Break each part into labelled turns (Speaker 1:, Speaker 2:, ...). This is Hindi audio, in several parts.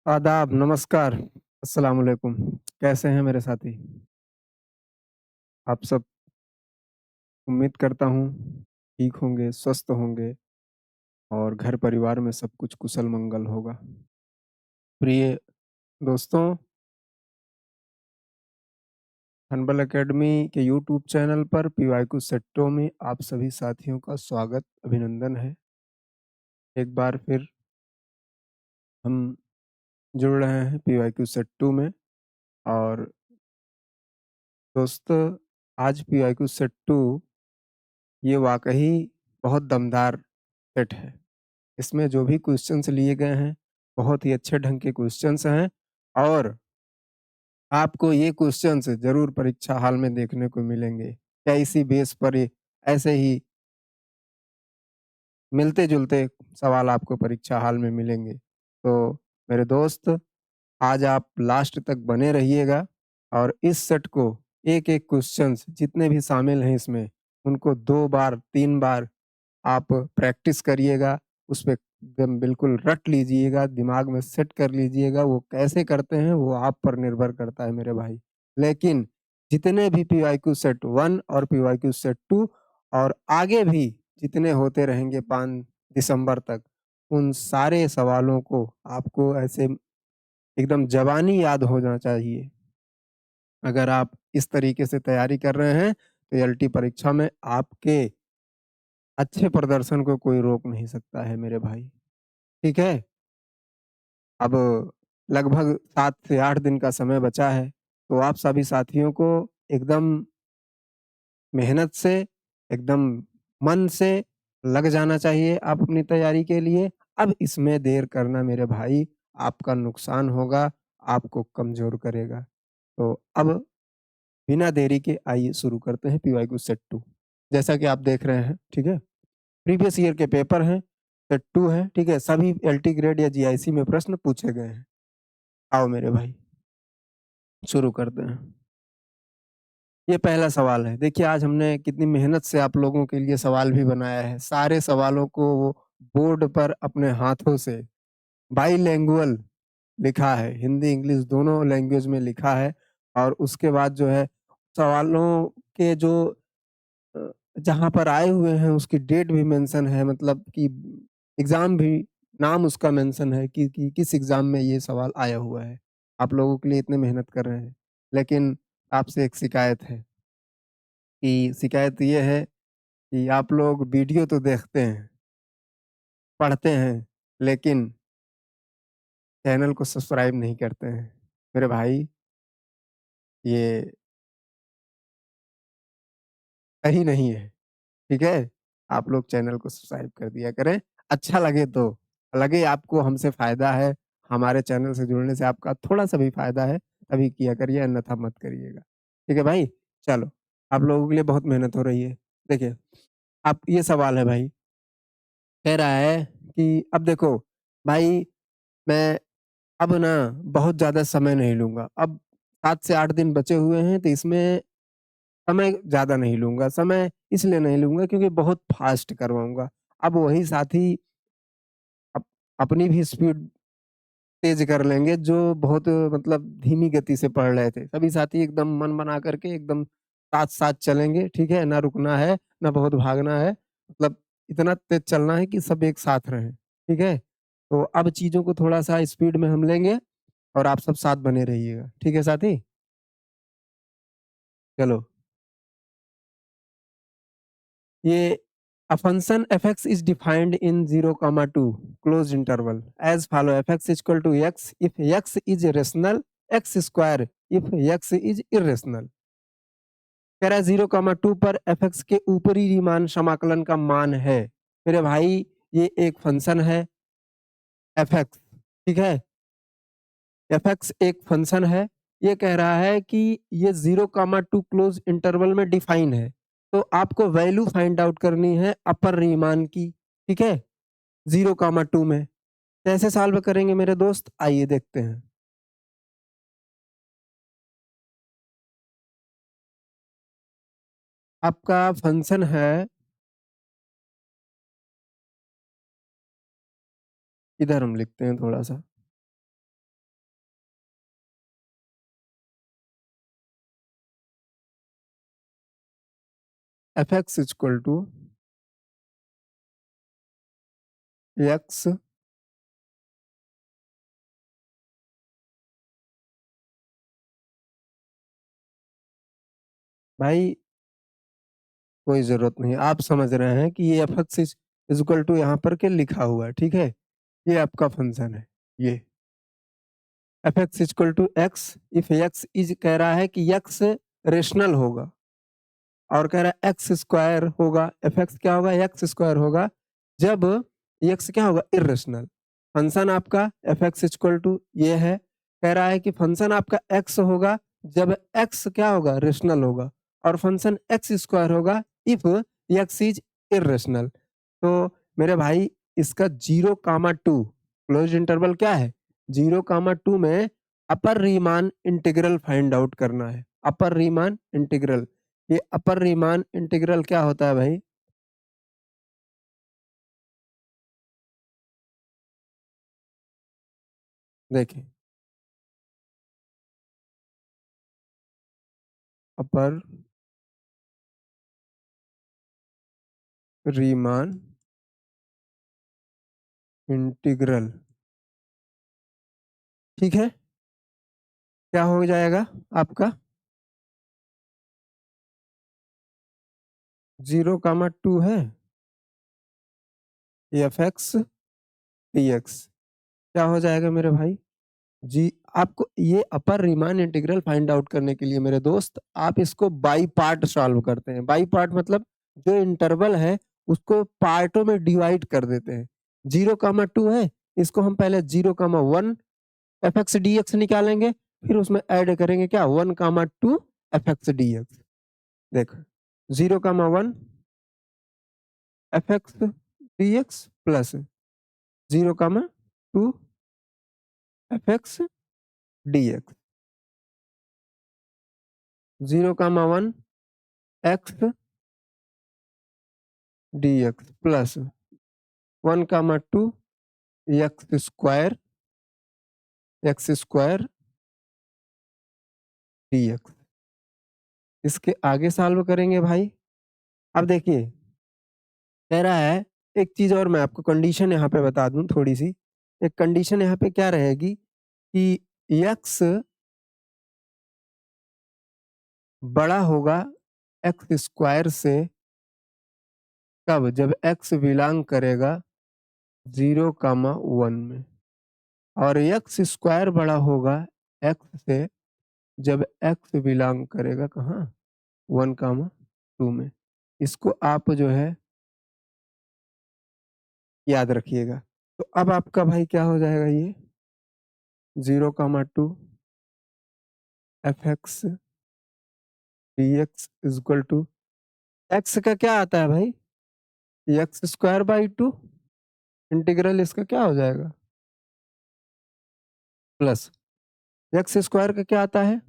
Speaker 1: आदाब, नमस्कार, अस्सलाम वालेकुम। कैसे हैं मेरे साथी? आप सब उम्मीद करता हूँ ठीक होंगे, स्वस्थ होंगे और घर परिवार में सब कुछ कुशल-मंगल होगा। प्रिय दोस्तों, हनबल अकेडमी के यूट्यूब चैनल पर पीवाईक्यू सेट्टो में आप सभी साथियों का स्वागत, अभिनंदन है। एक बार फिर हम जुड़ रहे हैं पीवाईक्यू सेट्टो में और दोस्तों, आज पीवाईक्यू सेट्टो ये वाक़ई बहुत दमदार सेट है। इसमें जो भी क्वेश्चन्स लिए गए हैं, बहुत ही अच्छे ढंग के क्वेश्चन्स हैं और आपको ये क्वेश्चन्स ज़रूर परीक्षा हॉल में देखने को मिलेंगे। क्या इसी बेस पर ये ऐसे ही मिलते-जुलते सवाल आपको परीक्षा हॉल में मिलेंगे। तो मेरे दोस्त, आज आप लास्ट तक बने रहिएगा और इस सेट को एक-एक क्वेश्चन्स जितने भी शामिल हैं इसमें, उनको 2 बार, 3 बार आप प्रैक्टिस करिएगा, उसपे एकदम बिल्कुल रट लीजिएगा, दिमाग में सेट कर लीजिएगा, वो कैसे करते हैं वो आप पर निर्भर करता है मेरे भाई। लेकिन जितने भी पीवाईक्यू सेट 1 और पीवाईक्यू सेट 2 और आगे भी जितने होते रहेंगे 5 दिसंबर तक, उन सारे सवालों को आपको ऐसे एकदम ज़बानी याद होना चाहिए। अगर आप इस तरीके से तैयारी कर रहे हैं, तो एलटी परीक्षा में आपके अच्छे प्रदर्शन को कोई रोक नहीं सकता है मेरे भाई, ठीक है? अब लगभग 7 से 8 दिन का समय बचा है, तो आप सभी साथियों को एकदम मेहनत से, एकदम मन से लग जाना चाहिए आप अपनी तैयारी के लिए। अब इसमें देर करना मेरे भाई आपका नुकसान होगा, आपको कमज़ोर करेगा। तो अब बिना देरी के आइए शुरू करते हैं पीवाईक्यू सेट 2। जैसा कि आप देख रहे हैं, ठीक है? प्रीवियस ईयर के पेपर हैं, सेट 2 है, ठीक है? सभी एलटी ग्रेड या जीआईसी में प्रश्न पूछे गए हैं। आओ मेरे भाई, शुरू करते हैं। ये पहला सवाल है। देखिए, आज हमने कितनी मेहनत से आप लोगों के लिए सवाल भी बनाया है। सारे सवालों को वो बोर्ड पर अपने हाथों से बाइलिंगुअल लिखा है, हिंदी, इंग्लिश दोनों लैंग्वेज में लिखा है और उसके बाद जो है सवालों के जो अ, जहाँ पर आए हुए हैं उसकी डेट भी मेंशन है मतलब कि एग्ज़ाम भी नाम उसका मेंशन है कि किस एग्ज़ाम में ये सवाल आया हुआ है। आप लोगों के लिए इतनी मेहनत कर रहे हैं। लेकिन आपसे एक शिकायत है कि शिकायत ये है कि आप लोग वीडियो तो देखते हैं, पढ़ते हैं, लेकिन चैनल को सब्सक्राइब नहीं करते हैं। मेरे भाई, ये सही नहीं है। ठीक है? आप लोग चैनल को सब्सक्राइब कर दिया करें। अच्छा लगे तो, लगे आपको हमसे फ़ायदा है, हमारे चैनल से जुड़ने से आपका थोड़ा-सा भी फ़ायदा है, तभी किया करिए अन्यथा मत करिएगा। ठीक है भाई? चलो, आप लोगों के लिए बहुत मेहनत हो रही है। देखिए, अब ये सवाल है भाई, कह रहा है कि अब देखो, भाई मैं अब ना बहुत ज़्यादा समय नहीं लूँगा। अब 7 से 8 दिन बचे हुए हैं, तो इसमें समय ज़्यादा नहीं लूँगा। समय इसलिए नहीं लूँगा क्योंकि बहुत फ़ास्ट करवाऊँगा। अब वही साथी अप अपनी भी स्पीड तेज़ कर लेंगे जो बहुत मतलब धीमी गति से पढ़ रहे थे। सभी साथी एकदम मन बना कर के एकदम साथ-साथ चलेंगे, ठीक है? ना रुकना है, ना बहुत भागना है। मतलब इतना तेज़ चलना है कि सब एक साथ रहें, ठीक है? तो अब चीज़ों को थोड़ा-सा स्पीड में हम लेंगे और आप सब साथ बने रहिएगा। ठीक है साथी? चलो। ये a function fx is defined in 0, 2 closed interval as follow fx is equal to x if x is rational, x square if x is irrational। कह रहा है 0, 2 पर fx के ऊपरी रीमान समाकलन का मान है। मेरे भाई, ये एक फंक्शन है fx, ठीक है? fx एक फंक्शन है। ये कह रहा है कि ये 0, 2 क्लोज इंटरवल में डिफाइन है। तो आपको वैल्यू फाइंड आउट करनी है अपर रीमान की, ठीक है? 0, 2 में। कैसे सॉल्व करेंगे मेरे दोस्त? आइए देखते हैं। आपका फंक्शन है, इधर हम लिखते हैं थोड़ा-सा। F x equal to x भाई कोई जरूरत नहीं, आप समझ रहे हैं कि ये एफ एक्स इक्वल टू यहाँ पर के लिखा हुआ है, ठीक है, ये आपका फंक्शन है, ये f x equal to x if x is कह रहा है कि एक्स रेशनल होगा, और कह रहा है एक्स स्क्वायर होगा, एफ एक्स क्या होगा, एक्स स्क्वायर होगा जब एक्स क्या होगा, इरेशनल। फंक्शन आपका एफ एक्स इक्वल टू ये है, कह रहा है कि फंक्शन आपका एक्स होगा जब एक्स क्या होगा, रेशनल होगा, और फंक्शन एक्स स्क्वायर होगा इफ एक्स इज इरेशनल। तो मेरे भाई इसका 0, 2 क्लोज इंटरवल क्या है, 0, 2 में अपर रीमान इंटीग्रल फाइंड आउट करना है। अपर रीमान इंटीग्रल, ये अपर रीमान इंटीग्रल क्या होता है भाई, देखिए अपर रीमान इंटीग्रल, ठीक है, क्या हो जाएगा आपका 0, 2 है एफ एक्स डी एक्स, क्या हो जाएगा मेरे भाई जी। आपको ये अपर रीमान इंटीग्रल फाइंड आउट करने के लिए मेरे दोस्त आप इसको बाई पार्ट सॉल्व करते हैं। बाई पार्ट मतलब जो इंटरवल है उसको पार्टों में डिवाइड कर देते हैं। 0, 2 है, इसको हम पहले 0, 1 एफ एक्स डी एक्स निकालेंगे, फिर उसमें ऐड करेंगे क्या 1, 2 एफ एक्स डी एक्स। देखो 0, 1 F x d x plus 0, 2 f x d x, 0, 1 x d x plus 1, 2 x square D x. इसके आगे सॉल्व करेंगे भाई। अब देखिए कह रहा है एक चीज और, मैं आपको कंडीशन यहाँ पे बता दूं थोड़ी सी। एक कंडीशन यहाँ पे क्या रहेगी कि एक्स बड़ा होगा एक्स स्क्वायर से कब, जब एक्स बिलोंग करेगा 0, 1 में, और एक्स स्क्वायर बड़ा होगा एक्स से जब एक्स बिलोंग करेगा कहाँ, 1, 2 में। इसको आप जो है याद रखिएगा। तो अब आपका भाई क्या हो जाएगा, ये 0, 2 f x d x is equal to x का क्या आता है भाई, एक्स स्क्वायर बाई 2, इंटीग्रल इसका क्या हो जाएगा प्लस एक्स स्क्वायर का क्या आता है,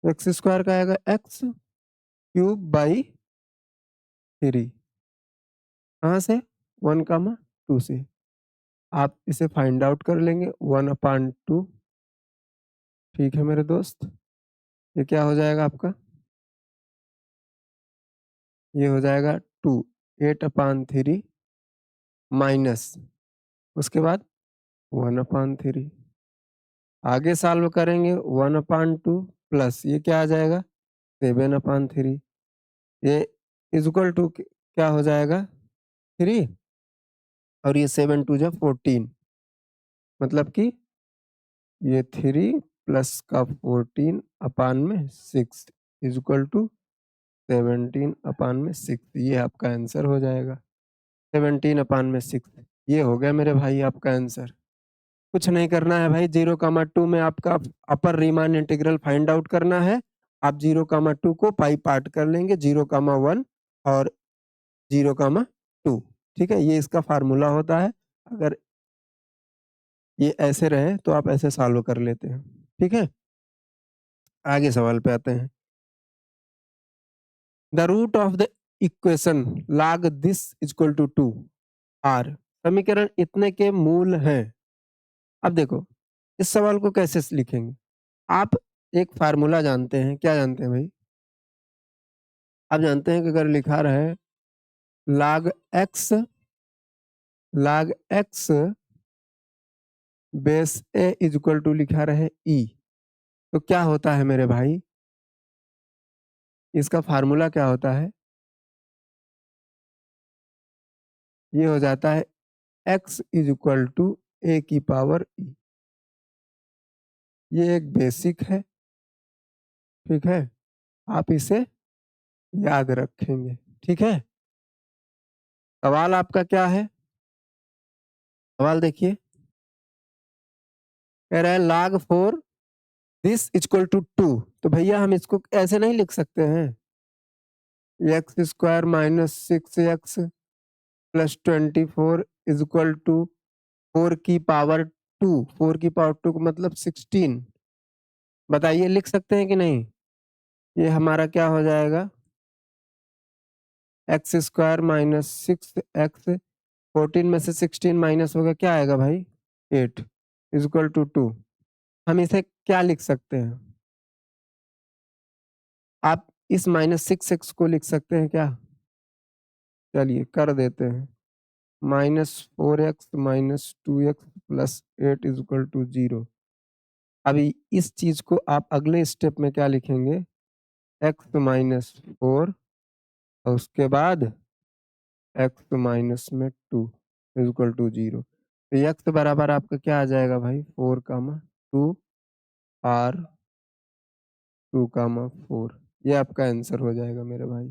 Speaker 1: एक्स स्क्वायर का आएगा एक्स क्यूब बाई 3, कहाँ से 1, 2 से। आप इसे फाइंड आउट कर लेंगे 1/2, ठीक है मेरे दोस्त, ये क्या हो जाएगा आपका, ये हो जाएगा 2, 8/3 माइनस उसके बाद 1/3, आगे सॉल्व करेंगे 1/2 प्लस ये क्या आ जाएगा 7/3, ये इक्वल टू क्या हो जाएगा 3, और ये 7 2 जा 14, मतलब कि ये 3 प्लस का 14/6 इक्वल टू 17/6, ये आपका आंसर हो जाएगा 17/6। ये हो गया मेरे भाई आपका आंसर। कुछ नहीं करना है भाई, 0, 2 में आपका अपर रीमान इंटीग्रल फाइंड आउट करना है। आप 0, 2 को पाई पार्ट कर लेंगे, 0, 1 और 0, 2, ठीक है, ये इसका फार्मूला होता है। अगर ये ऐसे रहे तो आप ऐसे सॉल्व कर लेते हैं, ठीक है। आगे सवाल पे आते हैं। The root of the equation log this equal to 2 are, समीकरण इतने के मूल हैं। अब देखो इस सवाल को कैसे लिखेंगे, आप एक फार्मूला जानते हैं, क्या जानते हैं भाई, आप जानते हैं कि अगर लिखा रहे log x base a is equal to लिखा रहे e, तो क्या होता है मेरे भाई, इसका फार्मूला क्या होता है, ये हो जाता है x is equal to a की पावर e। ये एक बेसिक है, ठीक है, आप इसे याद रखेंगे, ठीक है। सवाल आपका क्या है, सवाल देखिए, कह रहा है log 4 दिस इक्वल टू 2, तो भैया हम इसको ऐसे नहीं लिख सकते हैं, x square minus 6x plus 24 is equal to 4 की पावर 2, 4 की पावर 2 का मतलब 16, बताइए लिख सकते हैं कि नहीं। ये हमारा क्या हो जाएगा, एक्स स्क्वायर माइनस 6x, 14 में से 16 माइनस होगा, क्या आएगा भाई 8 इज इक्वल टू 2। हम इसे क्या लिख सकते हैं, आप इस -6x को लिख सकते हैं क्या, चलिए कर देते हैं, -4x minus 2x plus 8 is equal to 0। अभी इस चीज को आप अगले स्टेप में क्या लिखेंगे, x माइनस 4 और उसके बाद x माइनस में 2 इज इक्वल टू 0। तो x बराबर आपका क्या आ जाएगा भाई 4 कामा 2 और 2 कामा 4, ये आपका आंसर हो जाएगा मेरे भाई।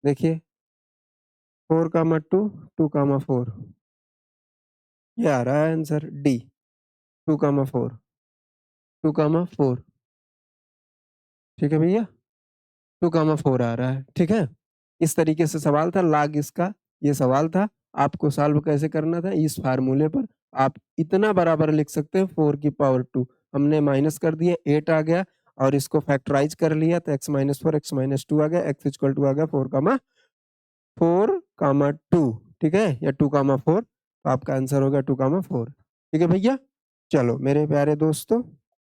Speaker 1: देखिए 4 कामा 2, 2 कामा 4, ये आ रहा है आंसर डी, 2 कामा 4, 2 कामा 4, ठीक है भैया, 2 कामा 4 आ रहा है, ठीक है। इस तरीके से सवाल था, लाग इसका ये सवाल था, आपको सॉल्व कैसे करना था, इस फार्मूले पर आप इतना बराबर लिख सकते हैं 4 की पावर 2, हमने माइनस कर दिया 8 आ गया और इसको फैक्टराइज कर लिया तो x माइनस 4 x माइनस 2 आ गया, x इक्वल टू आ गया 4 कामा 2, ठीक है, या 2 कामा 4, तो आपका आंसर होगा 2 कामा 4, ठीक है भैया। चलो मेरे प्यारे दोस्तों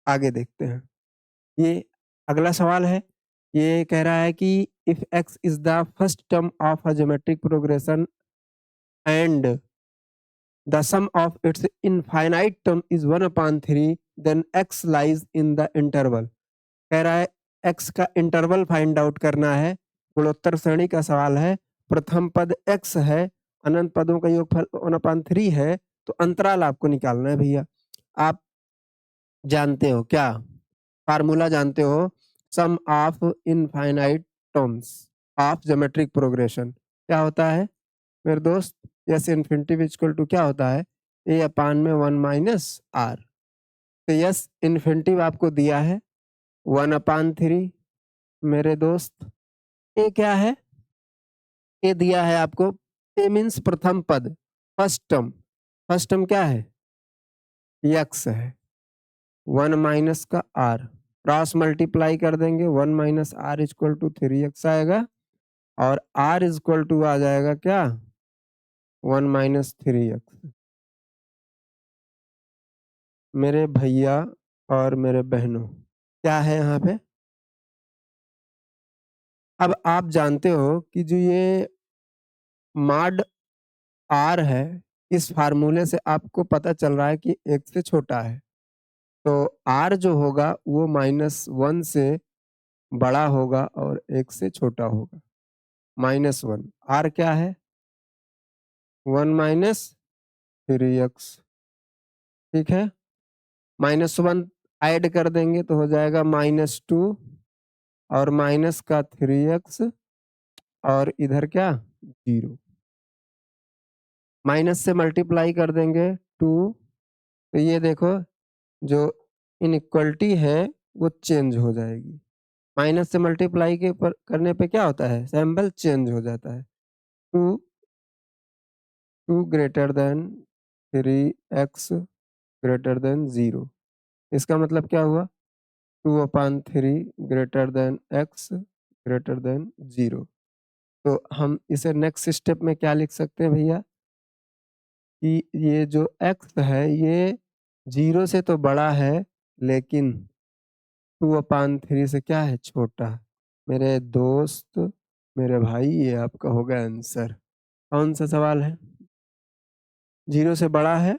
Speaker 1: आगे देखते हैं, ये अगला सवाल है, ये कह रहा है कि if x is the first term of a geometric progression and the sum of its infinite term is 1/3 then x lies in the interval. कह रहा है x का इंटरवल फाइंड आउट करना है, गुणोत्तर श्रेणी का सवाल है, प्रथम पद x है, अनंत पदों का योगफल 1/3 है, तो अंतराल आपको निकालना है भैया। आप जानते हो क्या, फार्मूला जानते हो, sum of infinite terms of geometric progression क्या होता है मेरे दोस्त, यस इन्फिनिटी इक्वल टू क्या होता है, ए अपान में 1 माइनस आर। तो यस इन्फिनिटी आपको दिया है 1/3 मेरे दोस्त, ए क्या है, ए दिया है आपको, ए मीन्स प्रथम पद, फर्स्ट टर्म, फर्स्ट टर्म क्या है, यक्स है, 1 माइनस का आर, क्रॉस मल्टीप्लाई कर देंगे, 1 minus are equal to 3x आएगा और आर इक्वल टू आ जाएगा क्या 1 माइनस 3x। मेरे भैया और मेरे बहनों क्या है यहाँ पे, अब आप जानते हो कि जो ये मॉड आर है, इस फार्मूले से आपको पता चल रहा है कि एक से छोटा है, तो आर जो होगा वो -1 से बड़ा होगा और एक से छोटा होगा, -1, आर क्या है 1 माइनस 3x, ठीक है, -1 ऐड कर देंगे तो हो जाएगा -2 और माइनस का 3x और इधर क्या 0, माइनस से मल्टीप्लाई कर देंगे 2, तो ये देखो जो इनइक्वलिटी है वो चेंज हो जाएगी, माइनस से मल्टीप्लाई के पर करने पे क्या होता है, सिंबल चेंज हो जाता है, 2 2 greater than 3x greater than 0, इसका मतलब क्या हुआ 2/3 greater than x greater than 0। तो हम इसे नेक्स्ट स्टेप में क्या लिख सकते हैं भैया, कि ये जो x है ये 0 से तो बड़ा है लेकिन 2/3 से क्या है छोटा। मेरे दोस्त मेरे भाई ये आपका हो गया आंसर। कौन-सा सवाल है? 0 से बड़ा है,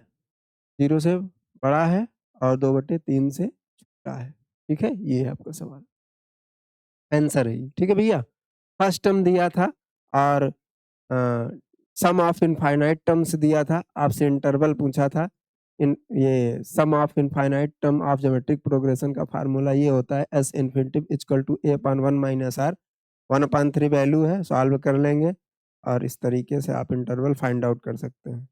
Speaker 1: 0 से बड़ा है और 2/3 से छोटा है। ठीक है? ये है आपका सवाल। आंसर है ये। ठीक है भैया? फर्स्ट टर्म दिया था और सम ऑफ इनफाइनाइट टर्म्स दिया था, आपसे इंटरवल पूछा था। इन ये sum of infinite term of geometric progression का फार्मूला ये होता है S infinitive equal to a upon 1 minus r, 1/3 value है, सॉल्व कर लेंगे और इस तरीके से आप इंटरवल फाइंड आउट कर सकते हैं।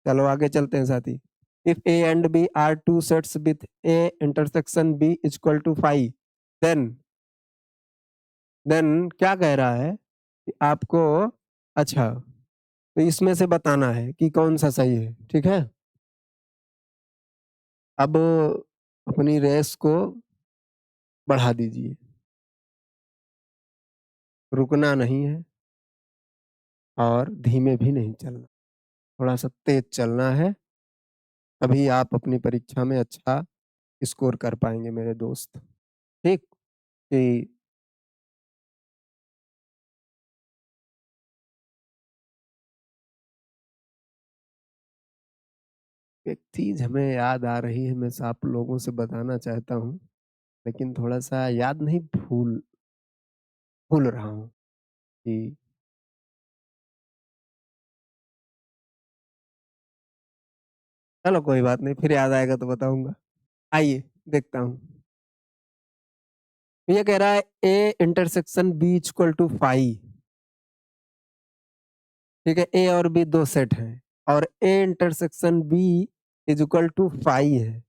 Speaker 1: चलो आगे चलते हैं साथी। If A and B are two sets with A intersection B equal to 5, then क्या कह रहा है कि आपको अच्छा, तो इसमें से बताना है कि कौन-सा सही है, ठीक है? अब अपनी रेस को बढ़ा दीजिए, रुकना नहीं है और धीमे भी नहीं चलना, थोड़ा-सा तेज़ चलना है, तभी आप अपनी परीक्षा में अच्छा स्कोर कर पाएँगे मेरे दोस्त, ठीक? कि एक चीज़ हमें याद आ रही है, मैं आप लोगों से बताना चाहता हूँ, लेकिन थोड़ा-सा याद नहीं भूल रहा हूँ कि चलो कोई बात नहीं, फिर याद आएगा तो बताऊँगा। आइए, देखता हूँ। ये कह रहा है A intersection B equal to 5, ठीक है? ए और बी 2 सेट हैं और A intersection B is equal to 5 है।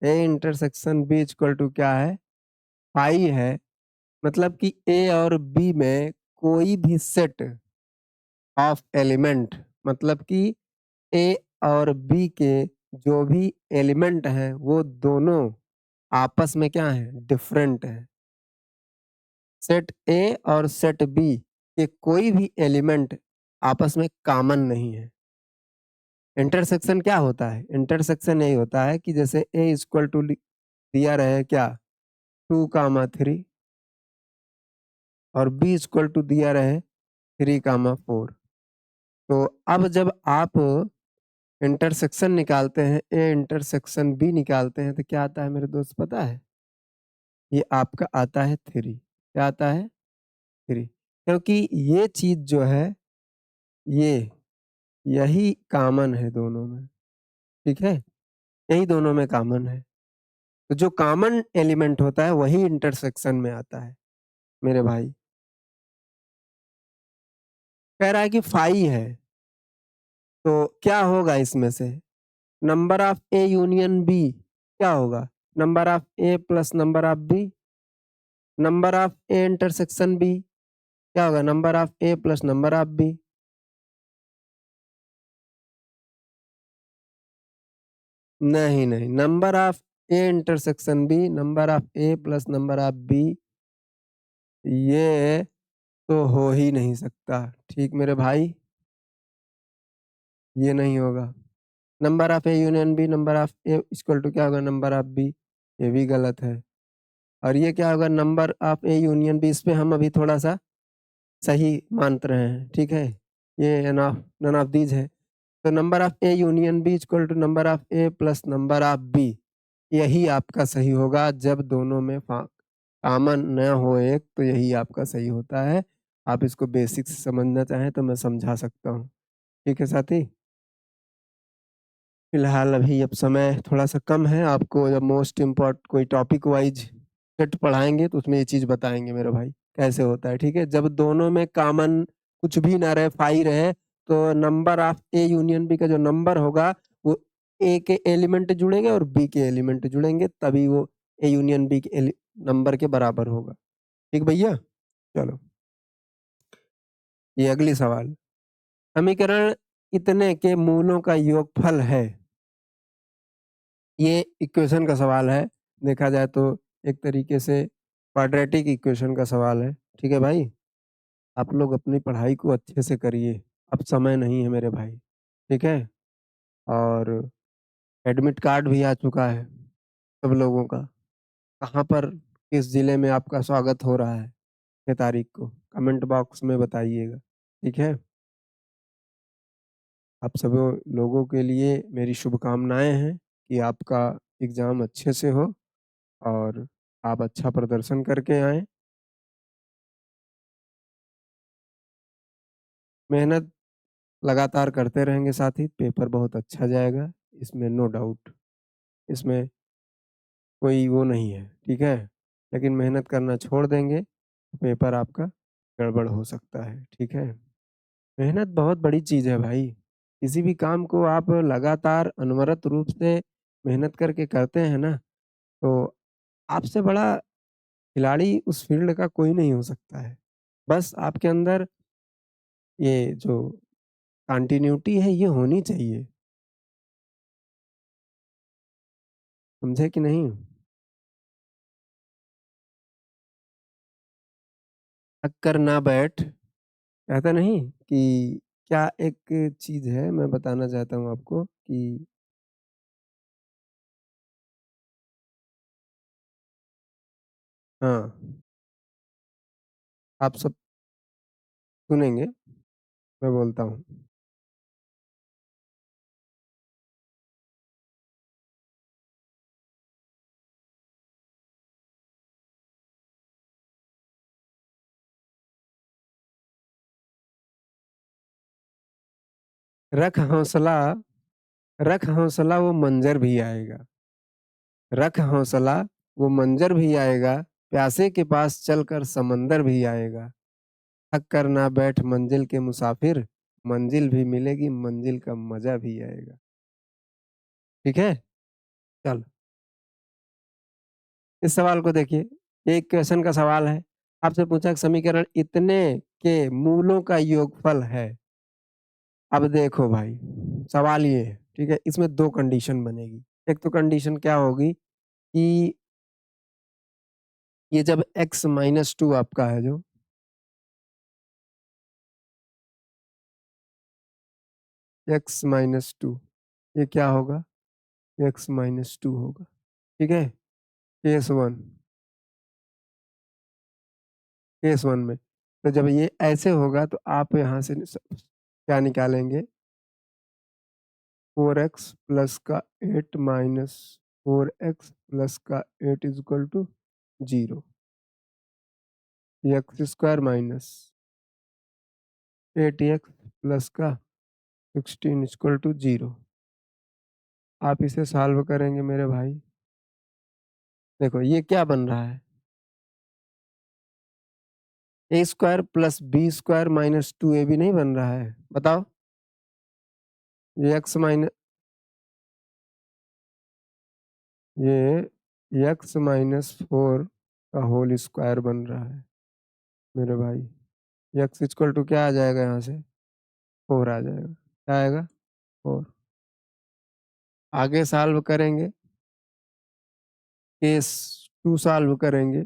Speaker 1: A intersection B equal to क्या है? 5 है। मतलब कि ए और बी में कोई भी सेट ऑफ एलिमेंट, मतलब कि ए और बी के जो भी एलिमेंट हैं वो दोनों आपस में क्या हैं? डिफरेंट हैं। सेट ए और सेट बी के कोई भी एलिमेंट आपस में कॉमन नहीं है। इंटरसेक्शन क्या होता है? इंटरसेक्शन यही होता है कि जैसे ए इक्वल टू दिया रहे क्या 2, 3 और बी इक्वल टू दिया रहे 3, 4। तो अब जब आप इंटरसेक्शन निकालते हैं, ए इंटरसेक्शन बी निकालते हैं तो क्या आता है मेरे दोस्त पता है? ये आपका आता है 3। क्या आता है? 3, क्योंकि ये चीज़ जो है ये यही कॉमन है दोनों में, ठीक है? यही दोनों में कॉमन है। तो जो कॉमन एलिमेंट होता है वही इंटरसेक्शन में आता है मेरे भाई। कह रहा है कि 5 है, तो क्या होगा इसमें से? Number of A union B क्या होगा? Number of A plus number of B, number of A intersection B क्या होगा? Number of A plus number of B. नहीं, नहीं, number of A intersection B, number of A plus number of B, ये तो हो ही नहीं सकता। ठीक मेरे भाई, ये नहीं होगा। Number of A union B, number of A equal to क्या होगा? नंबर ऑफ बी, ये भी गलत है। और ये क्या होगा? Number of A union B, इस पे हम अभी थोड़ा-सा सही मान रहे हैं, ठीक है? ये नन ऑफ दीज़ है। तो number of A union B equal to number of A plus number of B, यही आपका सही होगा जब दोनों में कॉमन न हो एक, तो यही आपका सही होता है। आप इसको बेसिक से समझना चाहें तो मैं समझा सकता हूँ। ठीक है साथी? फिलहाल अभी अब समय थोड़ा-सा कम है, आपको जब मोस्ट इम्पोर्ट कोई टॉपिक वाइज़ सेट पढ़ाएँगे तो उसमें ये चीज़ बताएँगे मेरे भाई, कैसे होता है, ठीक है? जब दोनों में कॉमन कुछ भी ना रहे, फाई रहे, तो number of A union B का जो नंबर होगा, वो ए के एलिमेंट जुड़ेंगे और बी के एलिमेंट जुड़ेंगे, तभी वो ए यूनियन बी के नंबर के बराबर होगा। ठीक भैया? चलो, ये अगली सवाल। समीकरण इतने के मूलों का योगफल है। ये इक्वेशन का सवाल है। देखा जाए तो एक तरीके से क्वाड्रेटिक इक्वेशन का सवाल है। ठीक है भाई? आप लोग अपनी पढ़ाई को अच्छे से करिए। अब समय नहीं है मेरे भाई। ठीक है? और एडमिट कार्ड भी आ चुका है सब लोगों का। कहाँ पर, किस ज़िले में आपका स्वागत हो रहा है। 6 तारीख को कमेंट बॉक्स में बताइएगा, ठीक है? आप सभी लोगों के लिए मेरी शुभकामनाएँ हैं कि आपका एग्ज़ाम अच्छे से हो और आप अच्छा प्रदर्शन करके आएँ। मेहनत लगातार करते रहेंगे साथी, पेपर बहुत अच्छा जाएगा, इसमें नो डाउट। इसमें कोई वो नहीं है, ठीक है? लेकिन मेहनत करना छोड़ देंगे, तो पेपर आपका गड़बड़ हो सकता है, ठीक है? मेहनत बहुत बड़ी चीज़ है भाई। किसी भी काम को आप लगातार अनवरत रूप से मेहनत करके करते हैं ना, तो आपसे बड़ा खिलाड़ी उस फ़ील्ड का कोई नहीं हो सकता है। बस आपके अंदर ये जो कंटिन्यूटी है, ये होनी चाहिए, समझे कि नहीं? "अक्कर ना बैठ" कहते नहीं कि क्या एक चीज़ है, मैं बताना चाहता हूँ आपको कि हाँ, आप सब सुनेंगे, मैं बोलता हूँ। "रख हौसला रख हौसला वो मंज़र भी आएगा, रख हौसला वो मंज़र भी आएगा, प्यासे के पास चलकर समंदर भी आएगा। थक कर ना बैठ मंजिल के मुसाफिर, मंजिल भी मिलेगी, मंजिल का मज़ा भी आएगा।" ठीक है? चलो, इस सवाल को देखिए, एक क्वेश्चन का सवाल है, आपसे पूछा कि समीकरण इतने के मूलों का योगफल है। अब देखो भाई, सवाल ये है, ठीक है? इसमें 2 कंडीशन बनेगी। एक तो कंडीशन क्या होगी कि ये जब x-2 आपका है जो, x-2 ये क्या होगा? x-2 होगा, ठीक है? केस 1 केस 1 में। तो जब ये ऐसे होगा तो आप यहाँ से क्या निकालेंगे? 4x प्लस का 8 माइनस 4x प्लस का 8 is equal to 0। X square minus 8x plus का 16 इज़ इक्वल टू 0। आप इसे सॉल्व करेंगे मेरे भाई। देखो ये क्या बन रहा है? A square plus b square minus 2ab नहीं बन रहा है? बताओ? ये x माइन ये x माइनस 4 का होल स्क्वायर बन रहा है मेरे भाई। x इक्वल टू क्या आ जाएगा यहाँ से? 4 आ जाएगा। क्या आएगा? 4। आगे सॉल्व करेंगे, केस 2 सॉल्व करेंगे।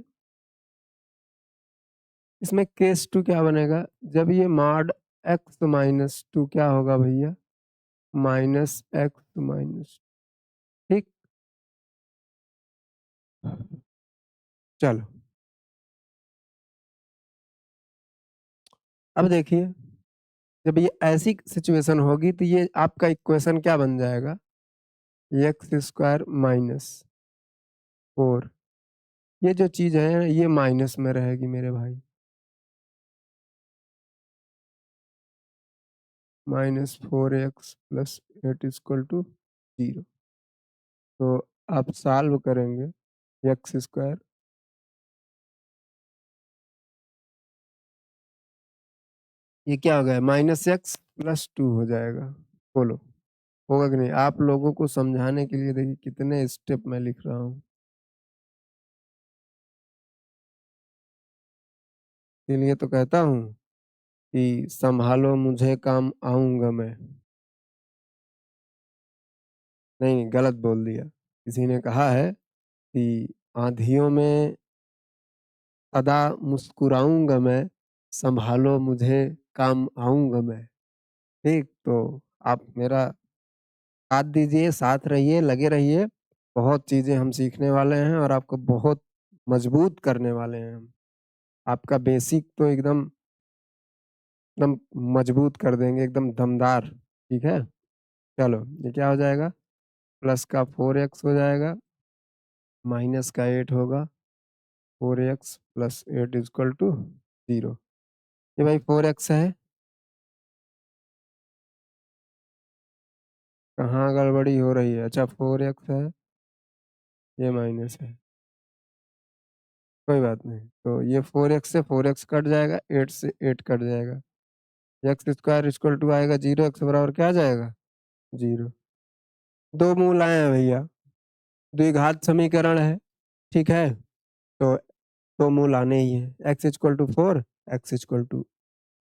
Speaker 1: इसमें केस 2 क्या बनेगा? जब ये मॉड x माइनस 2 क्या होगा भैया? माइनस x माइनस, ठीक? चलो, अब देखिए, जब ये ऐसी सिचुएशन होगी तो ये आपका इक्वेशन क्या बन जाएगा? एक्स स्क्वायर माइनस 4, ये जो चीज़ है ये माइनस में रहेगी मेरे भाई। माइनस 4x प्लस 8 इक्वल टू 0। तो आप सॉल्व करेंगे, एक्स स्क्वायर ये क्या हो गया? माइनस एक्स प्लस 2 हो जाएगा। बोलो, होगा कि नहीं? आप लोगों को समझाने के लिए देखिए कितने स्टेप मैं लिख रहा हूँ। इसीलिए तो कहता हूँ कि सँभालो मुझे काम आऊँगा मैं। नहीं, गलत बोल दिया। किसी ने कहा है कि आँधियों में सदा मुस्कुराऊँगा मैं, सँभालो मुझे काम आऊँगा मैं। ठीक? तो आप मेरा साथ दीजिए, साथ रहिए, लगे रहिए। बहुत चीज़ें हम सीखने वाले हैं और आपको बहुत मजबूत करने वाले हैं हम। आपका बेसिक तो एकदम एकदम मजबूत कर देंगे, एकदम दमदार। ठीक है, चलो ये क्या हो जाएगा, प्लस का 4x हो जाएगा, माइनस का 8 होगा, 4x प्लस 8 इजक्वल टू 0। ये भाई 4x है, कहाँ गड़बड़ी हो रही है? अच्छा 4x है, ये माइनस है, कोई बात नहीं। तो ये 4x से 4x कट जाएगा, 8 से 8 कट जाएगा, एक्स स्क्वायर इक्वल टू आएगा 0, एक्स बराबर क्या आ जाएगा? 0। दो मूल आए हैं भैया, द्विघात समीकरण है। ठीक है, तो दो मूल आने ही है, x equal to 4, x equal to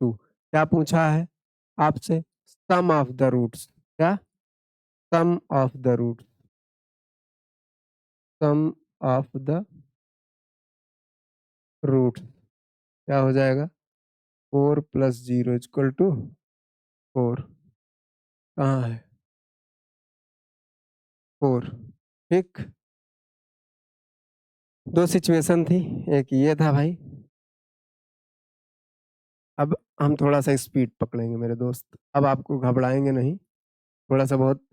Speaker 1: 2। क्या पूछा है आपसे? Sum of the roots. क्या? Sum of the roots, sum of the roots क्या हो जाएगा? 4 + 0 इक्वल टू 4। कहाँ है 4? ठीक, दो सिचुएशन थी, एक ये था भाई। अब हम थोड़ा सा स्पीड पकड़ेंगे मेरे दोस्त, अब आपको घबराएंगे नहीं। थोड़ा सा बहुत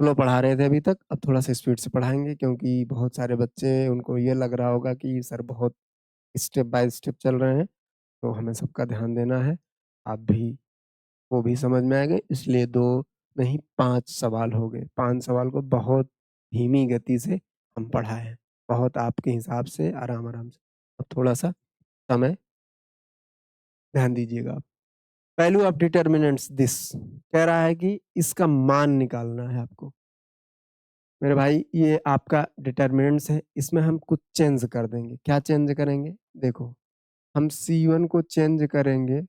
Speaker 1: स्लो पढ़ा रहे थे अभी तक, अब थोड़ा सा स्पीड से पढ़ाएंगे, क्योंकि बहुत सारे बच्चे, उनको ये लग रहा होगा कि सर बहुत स्टेप बाय स्टेप चल रहे हैं, तो हमें सबका ध्यान देना है। आप भी, वो भी समझ में आएंगे, इसलिए दो नहीं 5 सवाल हो गए। 5 सवाल को बहुत धीमी गति से हम पढ़ाए हैं, बहुत आपके हिसाब से आराम आराम से। अब थोड़ा सा समय ध्यान दीजिएगा आप। वैल्यू ऑफ डिटर्मिनेंट्स दिस, कह रहा है कि इसका मान निकालना है आपको। मेरे भाई ये आपका डिटर्मिनेंट्स है, इसमें हम कुछ चेंज कर देंगे। क्या चेंज करेंगे? देखो, हम C1 को चेंज करेंगे,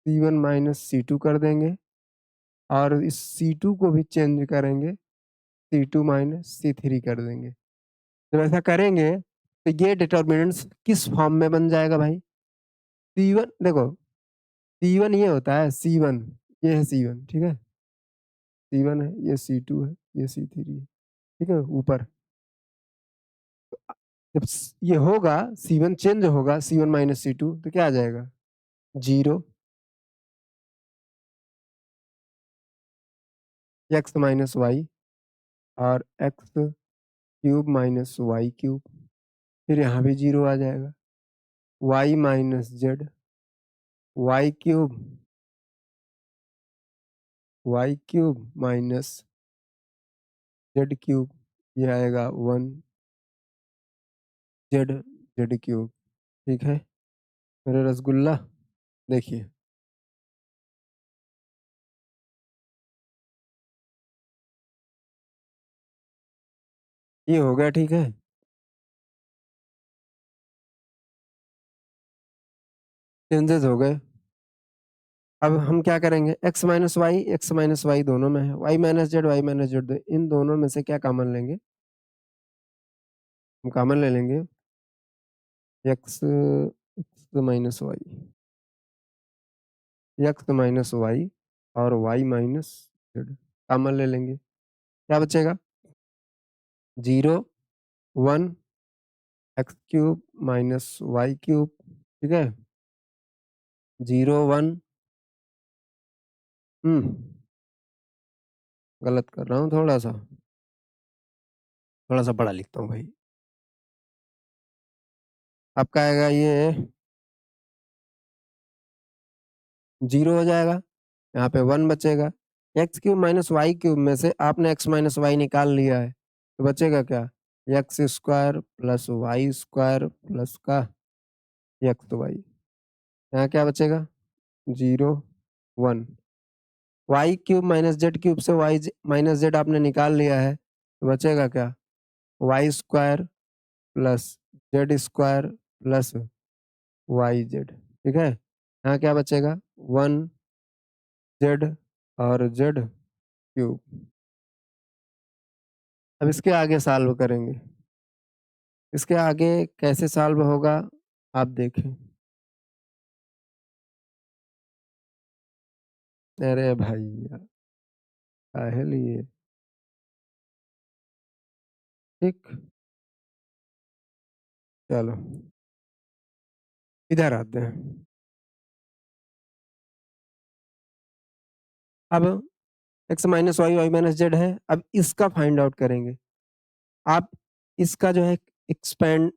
Speaker 1: C1 माइनस C2 कर देंगे, और इस C2 को भी चेंज करेंगे, C2 माइनस C3 कर देंगे। जब ऐसा करेंगे तो ये डिटर्मिनेंट्स किस फॉर्म में बन जाएगा भाई? C1 देखो, C1 ये होता है, C1 ये है, C1 ठीक है, C1 है, ये C2 है, ये C3 है, ठीक है ऊपर। जब ये होगा, C1 चेंज होगा, C1 माइनस C2, तो क्या आ जाएगा? 0, एक्स माइनस वाई, और x cube minus y cube, फिर यहाँ भी 0 आ जाएगा, y minus z, y cube, y cube minus z cube, ये आएगा 1 जेड, जेड क्यूब। ठीक है मेरे रसगुल्ला, देखिए ये हो गया। ठीक है, चेंजेस हो गए। अब हम क्या करेंगे? एक्स माइनस वाई दोनों में है, वाई माइनस जेड, इन दोनों में से क्या कॉमन लेंगे? हम कॉमन ले लेंगे x, x minus y, x minus y और वाई माइनस जेड कॉमन ले लेंगे। क्या बचेगा? 0, 1, x cube minus y cube. ठीक है, 0 1। गलत कर रहा हूँ थोड़ा सा पढ़ा लिखता हूँ भाई। आपका आएगा ये 0 हो जाएगा, यहाँ पे 1 बचेगा। X cube minus y cube में से आपने एक्स माइनस वाई निकाल लिया है, तो बचेगा क्या? X square plus y square plus का एक्स वाई। यहाँ क्या बचेगा? 0 1। Y cube minus z cube से वाई माइनस जेड आपने निकाल लिया है, तो बचेगा क्या? Y square plus z square plus y z. ठीक है, यहाँ क्या बचेगा? 1 जेड और जेड क्यूब। अब इसके आगे सॉल्व करेंगे, इसके आगे कैसे सॉल्व होगा आप देखें। अरे भैया, काहे लिए? ठीक, चलो। इधर आते हैं। अब x minus y, y minus z है। अब इसका फाइंड आउट करेंगे। आप इसका जो है एक्सपेंड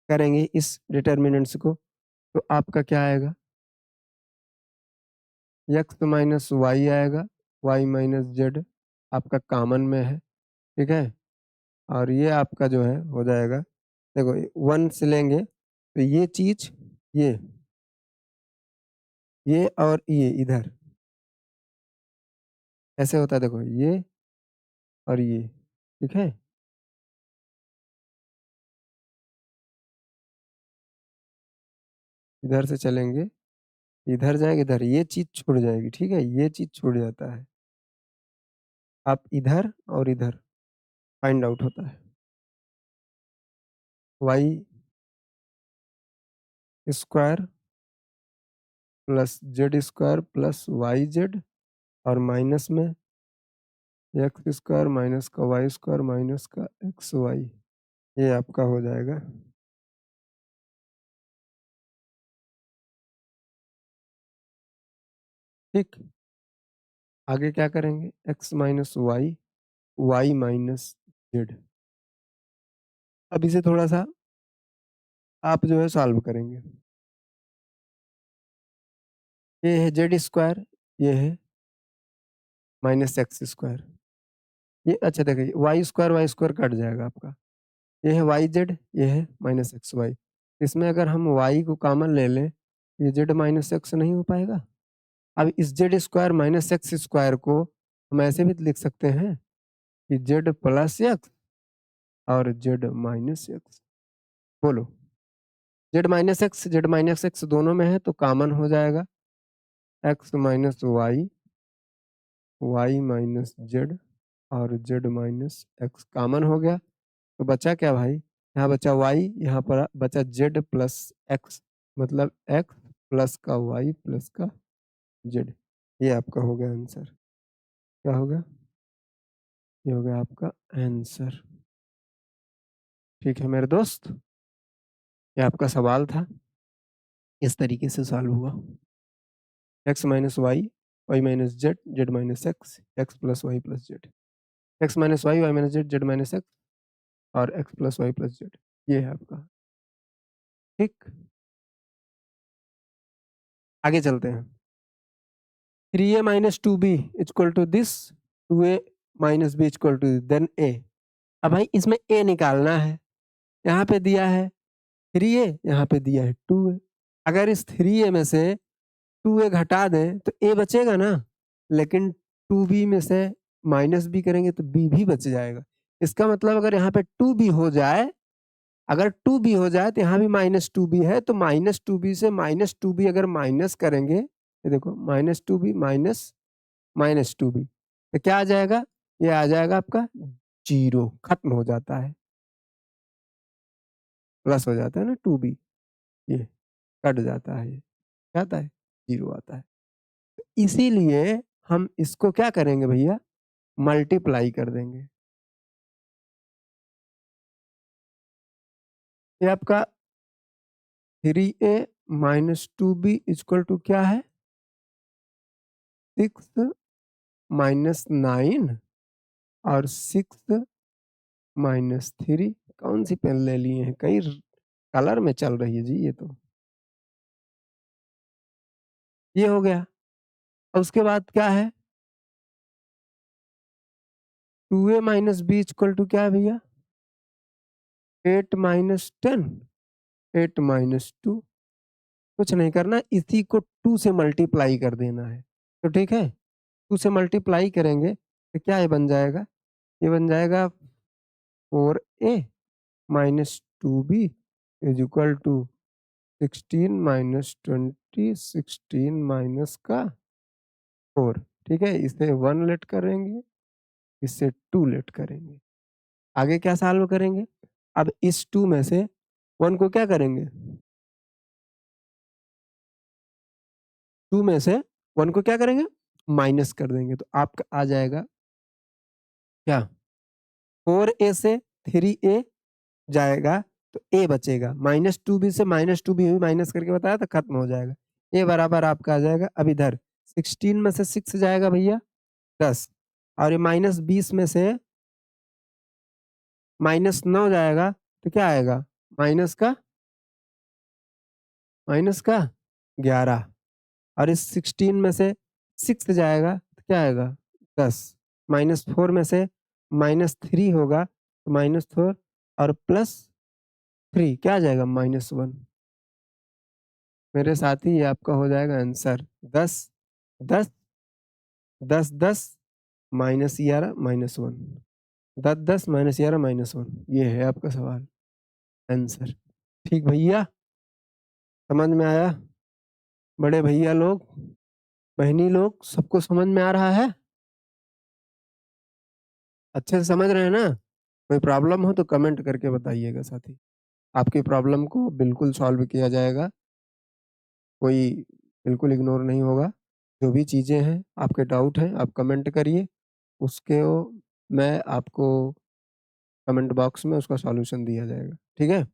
Speaker 1: करेंगे इस डिटर्मिनेंट्स को, तो आपका क्या आएगा? x माइनस वाई आएगा, y माइनस जेड आपका कॉमन में है, ठीक है। और ये आपका जो है हो जाएगा, देखो 1 से लेंगे तो ये चीज, ये ये और ये इधर ऐसे होता है, देखो ये और ये, ठीक है। इधर से चलेंगे, इधर जाएगा, इधर ये चीज छूट जाएगी, ठीक है, ये चीज छूट जाता है। आप इधर और इधर फाइंड आउट होता है y square plus z square plus y z, और माइनस में एक्स स्क्वायर माइनस का वाई स्क्वायर माइनस का एक्स वाई, ये आपका हो जाएगा। ठीक, आगे क्या करेंगे? X minus y, y minus z. अब इसे थोड़ा सा आप जो है सॉल्व करेंगे। ये है जेड स्क्वायर, ये है माइनस एक्स स्क्वायर, ये अच्छा देखिए वाई स्क्वायर कट जाएगा आपका। ये है वाई जेड, ये है माइनस एक्स वाई। इसमें अगर हम वाई को कॉमन ले लें, ये जेड माइनस एक्स नहीं हो पाएगा। अब इस z square minus x square को हम ऐसे भी लिख सकते हैं कि जेड प्लस एक्स और जेड माइनस एक्स। बोलो, जेड माइनस एक्स दोनों में है तो कॉमन हो जाएगा, x minus y, y minus z और जेड माइनस एक्स कॉमन हो गया। तो बचा क्या भाई? यहाँ बचा वाई, यहाँ पर बचा जेड प्लस एक्स, मतलब एक्स प्लस का वाई प्लस का जेड। ये आपका हो गया आंसर। क्या हो गया? ये हो गया आपका आंसर। ठीक है मेरे दोस्त, ये आपका सवाल था, इस तरीके से सॉल्व हुआ। X minus y, y minus z, z minus x, x plus y plus z. X minus y minus z, z minus x और x plus y plus z, ये है आपका। ठीक, आगे चलते हैं। 3a minus 2b equal to this, 2a minus b equal to then a। अब भाई इसमें a निकालना है। यहाँ पे दिया है 3a, यहाँ पे दिया है 2a। अगर इस 3a में से 2a घटा दें तो a बचेगा ना, लेकिन 2b में से माइनस b करेंगे तो b भी बच जाएगा। इसका मतलब अगर यहाँ पे 2b हो जाए, अगर 2b हो जाए तो यहाँ भी माइनस 2b है, तो माइनस 2b से माइनस 2b अगर माइनस करेंगे, ये देखो minus 2b minus minus 2b, तो क्या आ जाएगा? ये आ जाएगा आपका 0, खत्म हो जाता है, प्लस हो जाता है ना 2b, ये कट जाता है, ये क्या आता है? 0 आता है। इसीलिए हम इसको क्या करेंगे भैया? मल्टीप्लाई कर देंगे। ये आपका 3a minus 2b equal to क्या है? 6 माइनस 9 और 6 माइनस 3। कौन सी पेन ले लिए हैं? कई कलर में चल रही है जी ये तो। ये हो गया। और उसके बाद क्या है? 2a minus b equal to क्या है भैया? 8 माइनस 10, 8 माइनस 2। कुछ नहीं करना, इसी को 2 से मल्टीप्लाई कर देना है, तो ठीक है। 2 से मल्टीप्लाई करेंगे तो क्या ये बन जाएगा? ये बन जाएगा 4a minus 2b is equal to 16 minus 20, 16 minus का 4, ठीक है। इसे 1 लेट करेंगे, इससे 2 लेट करेंगे। आगे क्या सॉल्व करेंगे? अब इस 2 में से 1 को क्या करेंगे? 2 में से 1 को क्या करेंगे? माइनस कर देंगे, तो आपका आ जाएगा क्या? 4a से 3a जाएगा, तो ए बचेगा। -2b से -2b भी माइनस करके बताया था, खत्म हो जाएगा। ए बराबर आपका आ जाएगा, अब इधर 16 में से 6 जाएगा भैया 10, और ये -20 में से -9 जाएगा तो क्या आएगा? माइनस का 11, और इस 16 में से 6 जाएगा तो क्या आएगा? 10, -4 में से -3 होगा तो -4 और +3 क्या आ जाएगा? -1। मेरे साथी ये आपका हो जाएगा आंसर 10, 10, 10, 10, -11, -1, 10, 10, -11, -1, ये है आपका सवाल आंसर। ठीक भैया, समझ में आया? बड़े भैया लोग, बहनी लोग, सबको समझ में आ रहा है? अच्छे से समझ रहे हैं ना? कोई प्रॉब्लम हो तो कमेंट करके बताइएगा साथी। आपकी प्रॉब्लम को बिल्कुल सॉल्व किया जाएगा, कोई बिल्कुल इग्नोर नहीं होगा। जो भी चीज़ें हैं, आपके डाउट हैं, आप कमेंट करिए, उसके मैं आपको कमेंट बॉक्स में उसका सॉल्यूशन दिया जाएगा, ठीक है?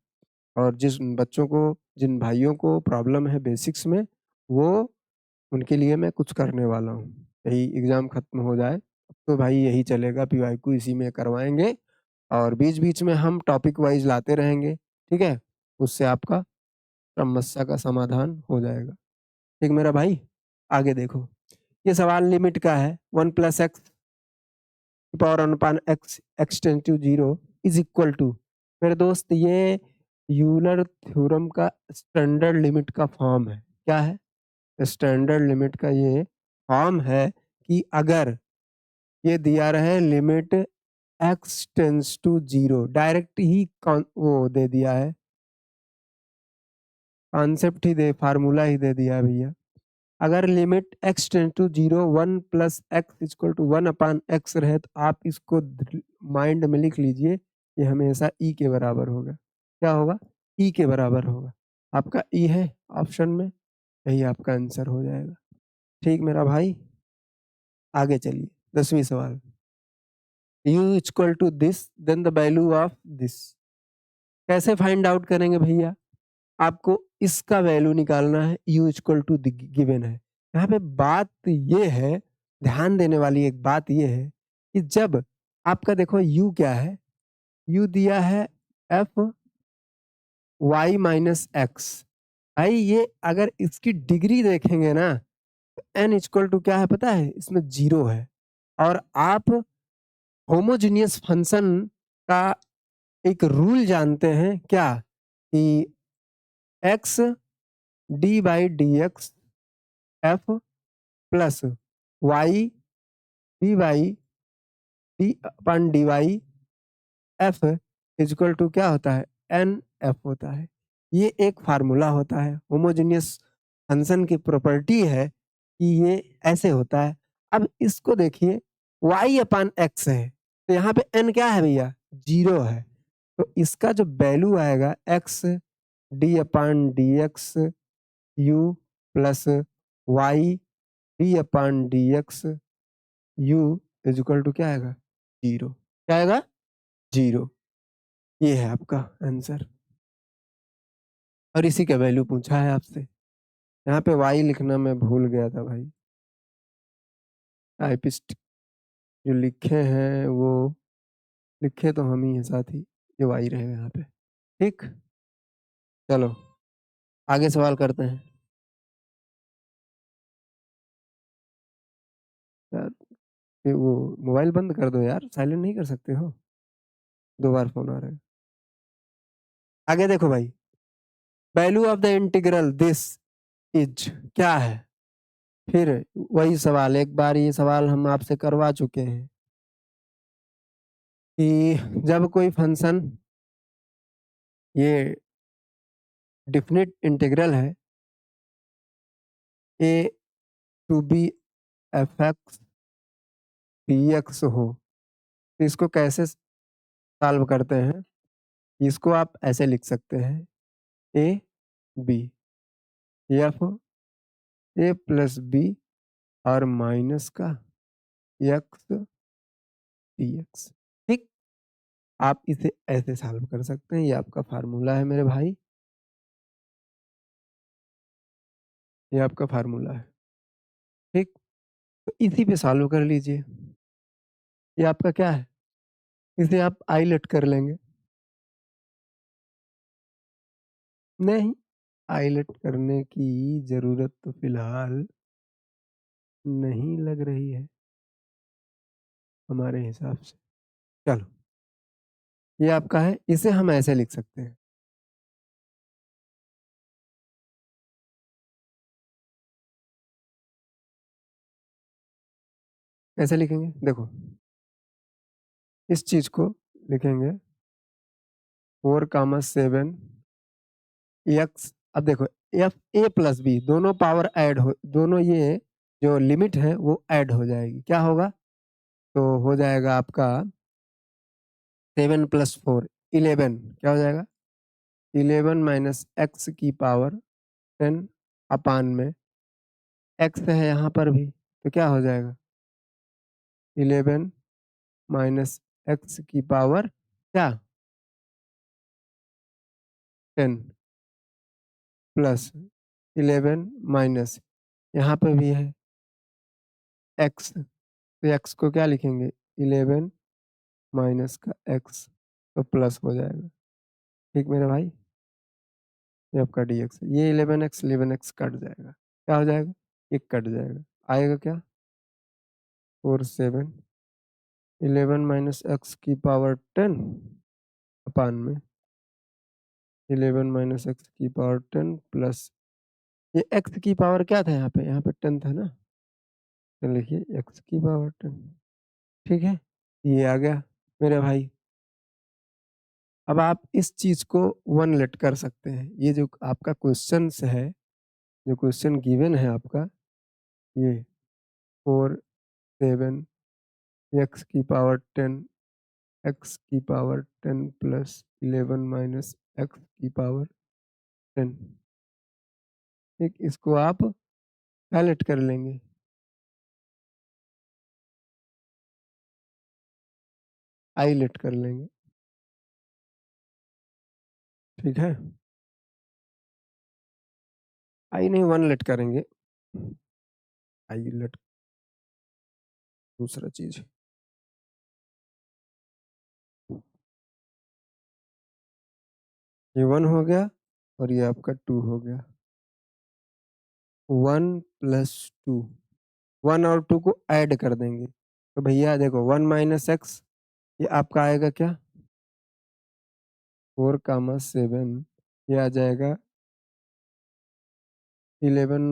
Speaker 1: और जिस बच्चों को, जिन भाइयों को प्रॉब्लम है बेसिक्स में, वो उनके लिए मैं कुछ करने वाला हूँ। यही एग्ज़ाम खत्म हो जाए, तो भाई यही चलेगा, पीवाईक्यू इसी में करवाएँगे और बीच-बीच में हम टॉपिक वाइज़ लाते रहेंगे, ठीक है? उससे आपका समस्या का समाधान हो जाएगा। ठीक मेरा भाई? आगे देखो, ये सवाल लिमिट का है, 1 + x power upon x x tend to 0 is equal to, मेरे दोस्त ये यूलर थ्योरम का स्टैंडर्ड लिमिट का फॉर्म है। क्या है? स्टैंडर्ड लिमिट का ये फॉर्म है कि अगर ये दिया रहे limit x tends to 0, direct ही वो दे दिया है, कॉन्सेप्ट ही दे, फार्मूला ही दे दिया है भैया। अगर limit x tend to 0 1 + x equal to 1/x रहे तो आप इसको माइंड में लिख लीजिए, ये हमेशा e के बराबर होगा। क्या होगा? e के बराबर होगा। आपका e है ऑप्शन में, यही आपका आंसर हो जाएगा। ठीक मेरा भाई, आगे चलिए 10वीं सवाल। u equal to this then the value of this. कैसे फाइंड आउट करेंगे भैया? आपको इसका वैल्यू निकालना है, u इक्वल टू गिवन है। यहाँ पे बात ये है, ध्यान देने वाली एक बात ये है कि जब आपका देखो u क्या है, u दिया है f y माइनस एक्स। भाई ये अगर इसकी डिग्री देखेंगे ना तो n इक्वल टू क्या है पता है? इसमें 0 है। और आप होमोजीनियस फंक्शन का एक रूल जानते हैं क्या? कि x d/dx f plus y d/dy f equal to क्या होता है? एन एफ होता है। ये एक फार्मूला होता है, होमोजीनियस फंक्शन की प्रॉपर्टी है कि ये ऐसे होता है। अब इसको देखिए, y/x है तो यहाँ पे n क्या है भैया? 0 है। तो इसका जो वैल्यू आएगा x d/dx u plus y d/dx u is equal to क्या आएगा? 0। क्या आएगा? 0। ये है आपका आंसर। और इसी का वैल्यू पूछा है आपसे। यहाँ पे y लिखना मैं भूल गया था भाई। टाइपिस्ट जो लिखे हैं वो लिखे तो हम ही हैं साथी, ये y रहेगा यहाँ पे। ठीक, चलो आगे सवाल करते हैं। यार ये वो मोबाइल बंद कर दो यार, साइलेंट नहीं कर सकते हो? 2 बार फोन आ रहा है। आगे देखो भाई, value of the integral this is क्या है? फिर वही सवाल, एक बार ये सवाल हम आपसे करवा चुके हैं कि जब कोई फंक्शन ये डिफिनिट इंटीग्रल है a to b f x d x हो, तो इसको कैसे सॉल्व करते हैं? इसको आप ऐसे लिख सकते हैं, A B F A plus B और माइनस का एक्स डी एक्स। ठीक, आप इसे ऐसे सॉल्व कर सकते हैं, ये आपका फ़ॉर्मूला है मेरे भाई, ये आपका फ़ॉर्मूला है, ठीक? तो इसी पे सॉल्व कर लीजिए। ये आपका क्या है? इसे आप आइलेट कर लेंगे। नहीं, आइलेट करने की ज़रूरत तो फ़िलहाल नहीं लग रही है, हमारे हिसाब से। चलो, ये आपका है, इसे हम ऐसे लिख सकते हैं। कैसे लिखेंगे? देखो, इस चीज़ को लिखेंगे 4, 7 अब देखो एफ ए प्लस बी दोनों पावर ऐड हो दोनों ये जो लिमिट है वो ऐड हो जाएगी। क्या होगा? तो हो जाएगा आपका 7 प्लस 4 11 क्या हो जाएगा? 11 माइनस एक्स की पावर 10 अपान में एक्स है यहाँ पर भी तो क्या हो जाएगा? 11 माइनस एक्स की पावर क्या? 10 प्लस 11 माइनस यहाँ पे भी है एक्स तो एक्स को क्या लिखेंगे? 11 माइनस का एक्स तो प्लस हो जाएगा। ठीक मेरे भाई? ये आपका dx है। ये 11x कट जाएगा। क्या हो जाएगा? ये कट जाएगा। आएगा क्या? 4 7 11 माइनस एक्स की पावर 10 अपान में 11 माइनस एक्स की पावर 10 प्लस ये एक्स की पावर क्या था यहाँ पे? यहाँ पे 10 था ना? तो लिखिए एक्स की पावर 10 ठीक है? ये आ गया मेरे भाई। अब आप इस चीज़ को 1 लेट कर सकते हैं। ये जो आपका क्वेश्चंस है, जो क्वेश्चन गिवन है आपका ये 4 7 एक्स की पावर 10 एक्स की पावर 10 प्लस 11 माइनस एक्स की पावर 10 ठीक इसको आप पैलेट कर लेंगे। आइलेट कर लेंगे। ठीक है? आई नहीं 1 लेट करेंगे। आइलेट दूसरा चीज़। ये 1 हो गया और ये आपका 2 हो गया। 1 प्लस 2 1 और 2 को ऐड कर देंगे। तो भैया देखो 1 माइनस एक्स ये आपका आएगा क्या? 4, 7 ये आ जाएगा 11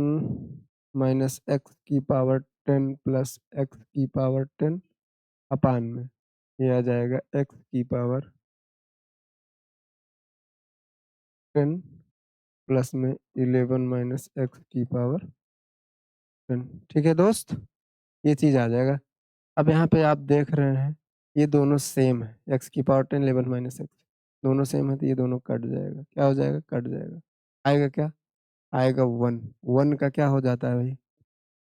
Speaker 1: माइनस एक्स की पावर 10 प्लस एक्स की पावर 10 अपान में ये आ जाएगा एक्स की पावर 10 प्लस में 11 माइनस एक्स की पावर 10 ठीक है दोस्त? ये चीज़ आ जाएगा। अब यहाँ पे आप देख रहे हैं ये दोनों सेम है एक्स की पावर 10 11 माइनस एक्स दोनों सेम है तो ये दोनों कट जाएगा। क्या हो जाएगा? कट जाएगा। आएगा क्या? आएगा 1 1 का क्या हो जाता है भाई?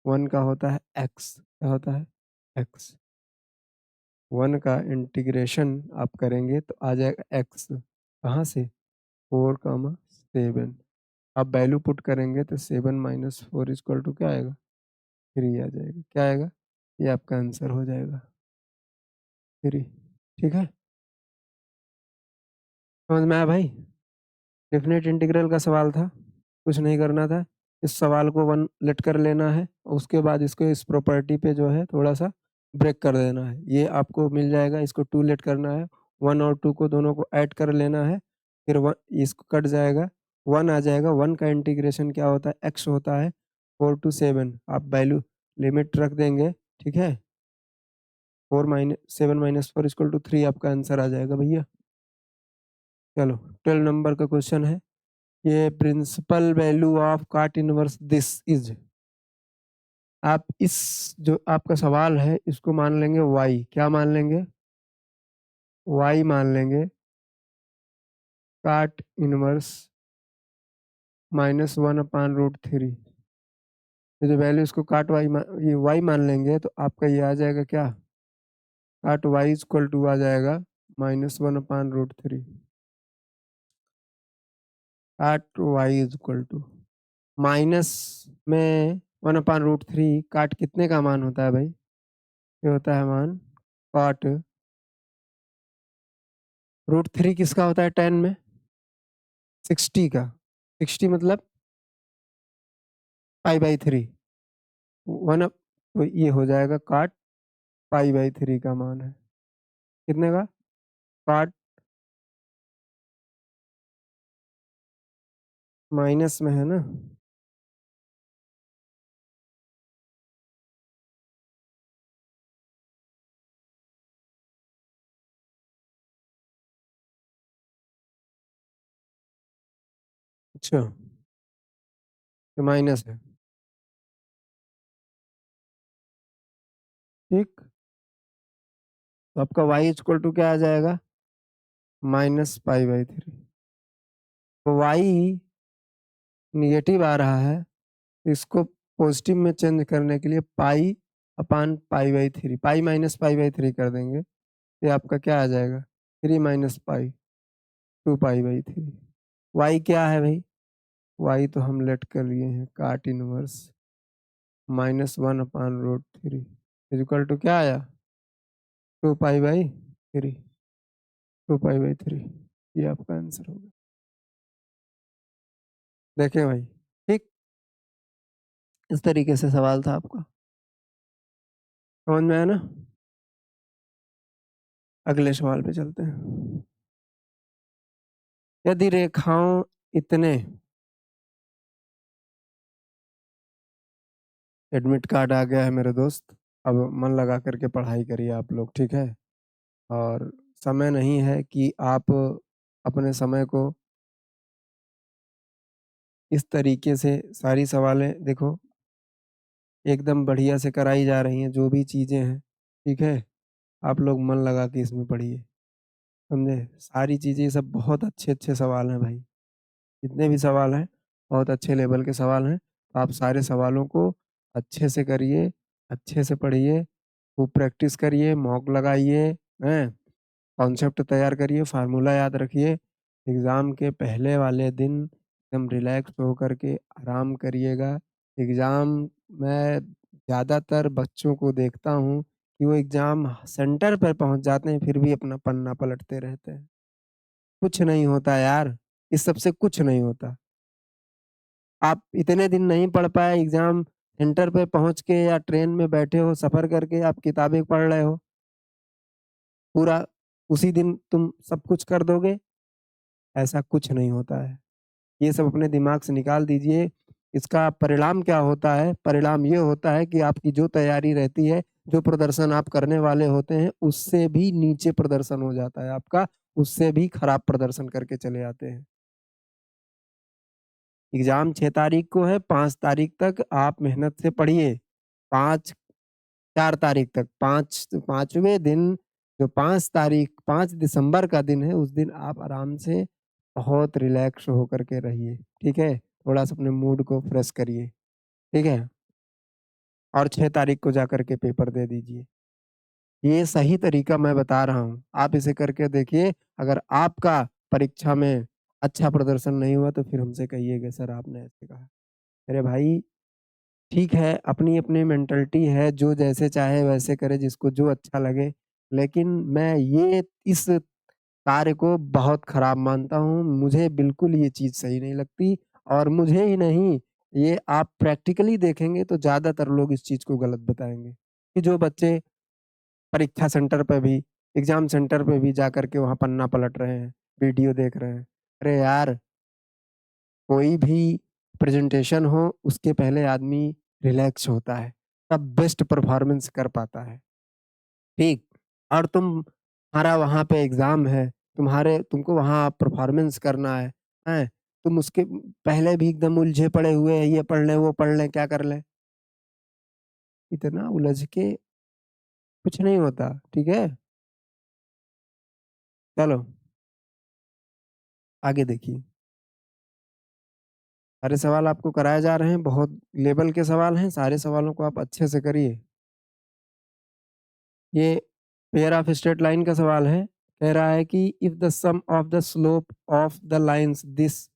Speaker 1: 1 का होता है एक्स क्या होता है? एक्स 1 का इंटीग्रेशन आप करेंगे तो आ जाएगा एक्स कहाँ से? 4, 7 आप वैल्यू पुट करेंगे तो 7 माइनस 4 इक्वल टू क्या आएगा? 3 आ जाएगा। क्या आएगा? ये आपका आंसर हो जाएगा 3 ठीक है? समझ में आया भाई? डेफिनेट इंटीग्रल का सवाल था, कुछ नहीं करना था। इस सवाल को 1 लेट कर लेना है, उसके बाद इसको इस प्रॉपर्टी पे जो है थोड़ा-सा ब्रेक कर देना है। ये आपको मिल जाएगा, इसको 2 लेट करना है, 1 और 2 को दोनों को ऐड कर लेना है, फिर व इसको कट जाएगा, 1 आ जाएगा, 1 का इंटीग्रेशन क्या होता है? एक्स होता है 4 टू 7 आप वैल्यू लिमिट रख देंगे, ठीक है? 4 माइनस 7 माइनस 4 इक्वल टू 3 आपका आंसर आ जाएगा भैया। चलो 12 नंबर का क्वेश्चन है। ये principal value of cot inverse this is आप इस जो आपका सवाल है इसको मान लेंगे y क्या मान लेंगे? y मान लेंगे कॉट इनवर्स -1/√3 ये जो वैल्यू इसको कॉट ये y मान लेंगे तो आपका ये आ जाएगा क्या? कॉट y इक्वल टू आ जाएगा -1/√3 cot y is equal to minus में 1/√3 काट कितने का मान होता है भाई? ये होता है मान कॉट √3 किसका होता है 10 में? 60 का। 60 मतलब π/3 वन अप, तो ये हो जाएगा काट π/3 का मान है कितने का? काट माइनस में है ना, अच्छा तो माइनस है, ठीक। तो आपका y इक्वल टू क्या आ जाएगा? -π/3। तो y निगेटिव आ रहा है, इसको पॉजिटिव में चेंज करने के लिए π/π/3 पाई माइनस π/3 कर देंगे, ये आपका क्या आ जाएगा? 3 - π 2π/3। y क्या है भाई? y तो हम लेट कर लिए हैं काट इनवर्स -1/√3 इक्वल टू क्या आया? 2π/3 2π/3 ये आपका आंसर होगा। देखें भाई, ठीक, इस तरीके से सवाल था आपका, समझ में आया ना? अगले सवाल पे चलते हैं। यदि रेखाओं इतने एडमिट कार्ड आ गया है मेरे दोस्त, अब मन लगा करके पढ़ाई करिए आप लोग, ठीक है? और समय नहीं है कि आप अपने समय को इस तरीके से सारी सवालें देखो एकदम बढ़िया से कराई जा रही हैं, जो भी चीज़ें हैं, ठीक है? आप लोग मन लगा के इसमें पढ़िए, समझे? सारी चीज़ें ये सब बहुत अच्छे-अच्छे सवाल हैं भाई, जितने भी सवाल हैं, बहुत अच्छे लेवल के सवाल हैं। आप सारे सवालों को अच्छे से करिए, अच्छे से पढ़िए, खूब प्रैक्टिस करिए, मॉक लगाइए, हैं? कॉन्सेप्ट तैयार करिए, फार्मूला याद रखिए। एग्ज़ाम के पहले वाले दिन एकदम रिलैक्स होकर के आराम करिएगा। एग्ज़ाम में ज़्यादातर बच्चों को देखता हूँ कि वो एग्ज़ाम सेंटर पर पहुँच जाते हैं, फिर भी अपना पन्ना पलटते रहते हैं। कुछ नहीं होता यार, इस सब से कुछ नहीं होता। आप इतने दिन नहीं पढ़ पाए, एग्ज़ाम सेंटर पे पहुँच के या ट्रेन में बैठे हो, सफ़र करके आप किताबें पढ़ रहे हो, पूरा उसी दिन तुम सब कुछ कर दोगे? ऐसा कुछ नहीं होता है। ये सब अपने दिमाग से निकाल दीजिए। इसका परिणाम क्या होता है? परिणाम ये होता है कि आपकी जो तैयारी रहती है, जो प्रदर्शन आप करने वाले होते हैं, उससे भी नीचे प्रदर्शन हो जाता है आपका, उससे भी खराब प्रदर्शन करके चले आते हैं। एग्ज़ाम 6 तारीख को है, 5 तारीख तक आप मेहनत से पढ़िए। 5 4 तारीख तक, 5वें दिन जो 5 तारीख 5 दिसंबर का दिन है, उस दिन आप आराम से बहुत रिलैक्स होकर के रहिए, ठीक है? थोड़ा-सा अपने मूड को फ्रेश करिए, ठीक है? और 6 तारीख को जाकर के पेपर दे दीजिए। ये सही तरीका मैं बता रहा हूँ, आप इसे करके देखिए, अगर आपका परीक्षा में अच्छा प्रदर्शन नहीं हुआ, तो फिर हमसे कहिएगा, सर आपने ऐसे कहा। अरे भाई ठीक है, अपनी-अपनी मेंटालिटी है, जो जैसे चाहे वैसे करे, जिसको जो अच्छा लगे। लेकिन मैं ये इस कार्य को बहुत खराब मानता हूँ, मुझे बिल्कुल ये चीज़ सही नहीं लगती और मुझे ही नहीं, ये आप प्रैक्टिकली देखेंगे तो ज़्यादातर लोग इस चीज़ को गलत बताएँगे, कि जो बच्चे परीक्षा सेंटर पे भी, एग्ज़ाम सेंटर पे भी जाकर के वहाँ पन्ना पलट रहे हैं, वीडियो देख रहे हैं। अरे यार! कोई भी प्रेज़ेंटेशन हो, उसके पहले आदमी रिलैक्स होता है, तब बेस्ट परफ़ॉर्मेंस कर पाता है, ठीक? और तुम्हारा वहाँ पे एग्ज़ाम है, तुमको वहाँ परफ़ॉर्मेंस करना है, हैं? तुम उसके पहले भी एकदम उलझे पड़े हुए हैं, ये पढ़ लें, वो पढ़ लें, क्या कर लें? इतना उलझ के कुछ नहीं होता, ठीक है? चलो, आगे देखिए। सारे सवाल आपको कराए जा रहे हैं, बहुत लेवल के सवाल हैं, सारे सवालों को आप अच्छे से करिए। ये पेयर ऑफ स्ट्रेट लाइन का सवाल है कह रहा है कि if the sum of the slope of the lines this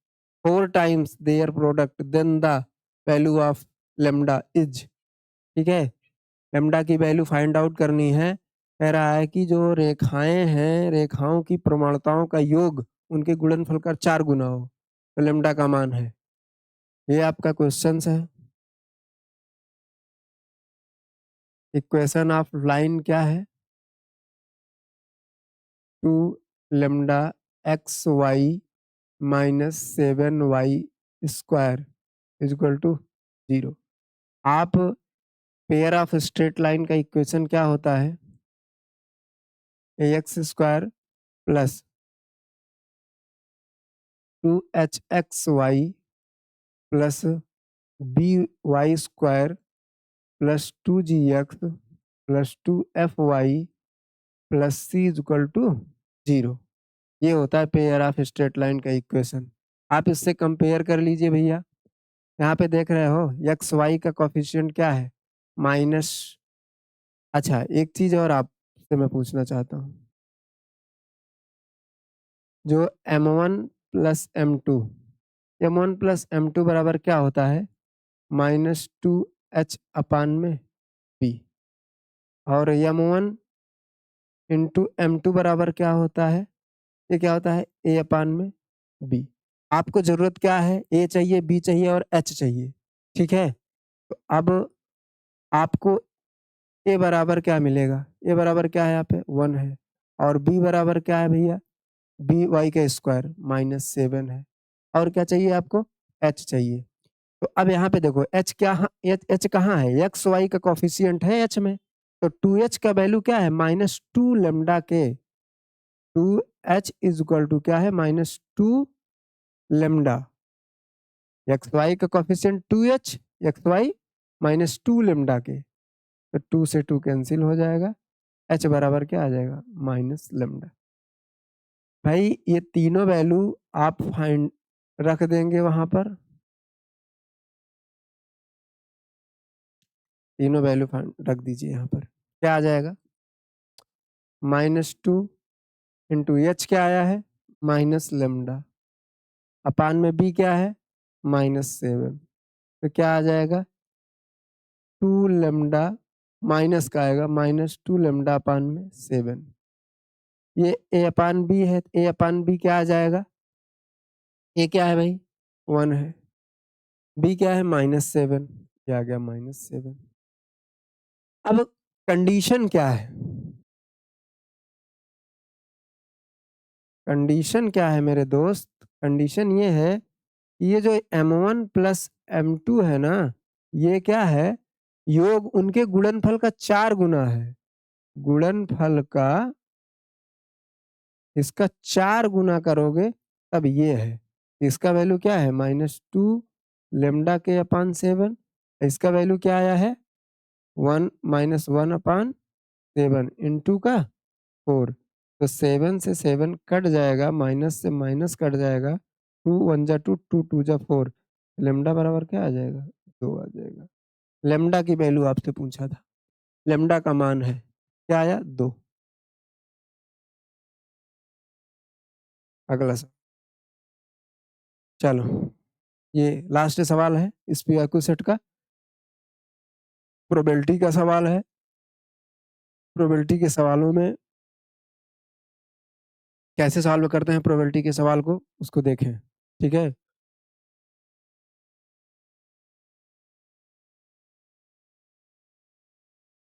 Speaker 1: 4 times their product then the value of lambda is. ठीक है, लेम्डा की वैल्यू फाइंड आउट करनी है। कह रहा है कि जो रेखाएं हैं, रेखाओं की प्रमाणताओं का योग उनके गुणनफल का 4 गुना हो तो लेम्डा का मान है। ये आपका क्वेश्चन है। इक्वेशन ऑफ लाइन क्या है? 2 lambda x y minus 7y square equal to 0। आप पेयर ऑफ स्ट्रेट लाइन का इक्वेशन क्या होता है? ax square plus 2hxy plus by square plus 2gx plus 2fy plus c equal to 0। ये होता है पेयर ऑफ स्ट्रेट लाइन का इक्वेशन। आप इससे कंपेयर कर लीजिए भैया। यहाँ पे देख रहे हो एक्स वाई का कोफिशिएंट क्या है? माइनस। अच्छा, एक चीज और आपसे मैं पूछना चाहता हूँ, जो m1 plus m2, m1 plus m2 बराबर क्या होता है? -2h अपान में b। और m1 इंटू m2 बराबर क्या होता है? ये क्या होता है? a अपान में b। आपको जरूरत क्या है? a चाहिए, b चाहिए और h चाहिए। ठीक है, तो अब आपको a बराबर क्या मिलेगा? a बराबर क्या है? यहाँ पे 1 है। और b बराबर क्या है भैया? बी वाई का स्क्वायर -7 है। और क्या चाहिए आपको? h चाहिए। तो अब यहाँ पे देखो h क्या, h कहाँ है? एक्स वाई का कॉफिशियंट है h में, तो 2h का वैल्यू क्या है? -2 लेम्डा के। 2h इज इक्वल टू क्या है? -2 लेम्डा। एक्स वाई का coefficient 2h, x y -2 lambda के, तो 2 से 2 कैंसिल हो जाएगा। h बराबर क्या आ जाएगा? -लेम्डा। भाई ये तीनों वैल्यू आप फाइंड रख देंगे वहां पर, तीनों वैल्यू रख दीजिए यहाँ पर। क्या आ जाएगा? -2 इंटू एच क्या आया है? -लेम्डा अपान में बी क्या है? -7। तो क्या आ जाएगा? 2 लेम्डा माइनस का आएगा -2 लेम्डा अपान में 7। ये ए अपान बी है, ए अपान बी क्या आ जाएगा? ए क्या है भाई? 1 है। बी क्या है? -7। ये आ गया -7। अब कंडीशन क्या है? कंडीशन क्या है मेरे दोस्त? कंडीशन ये है कि ये जो m1 प्लस m2 है ना, ये क्या है? योग उनके गुणनफल का 4 गुना है। गुणनफल का इसका 4 गुना करोगे तब ये है। इसका वैल्यू क्या है? -2 लेम्डा के अपान 7। इसका वैल्यू क्या आया है? 1 -1 अपान 7 इंटू का 4। तो 7 से 7 कट जाएगा, माइनस से माइनस कट जाएगा। 2 1 जा 2, 2 2 जा 4। लेम्डा बराबर क्या आ जाएगा? 2 आ जाएगा। लेम्डा की वैल्यू आपसे पूछा था, लेम्डा का मान है क्या आया? 2। अगला सवाल। चलो, ये लास्ट सवाल है इस पीआईक्यू सेट का। प्रोबेबिलिटी का सवाल है। प्रोबेबिलिटी के सवालों में कैसे सॉल्व करते हैं प्रोबेबिलिटी के सवाल को, उसको देखें। ठीक है,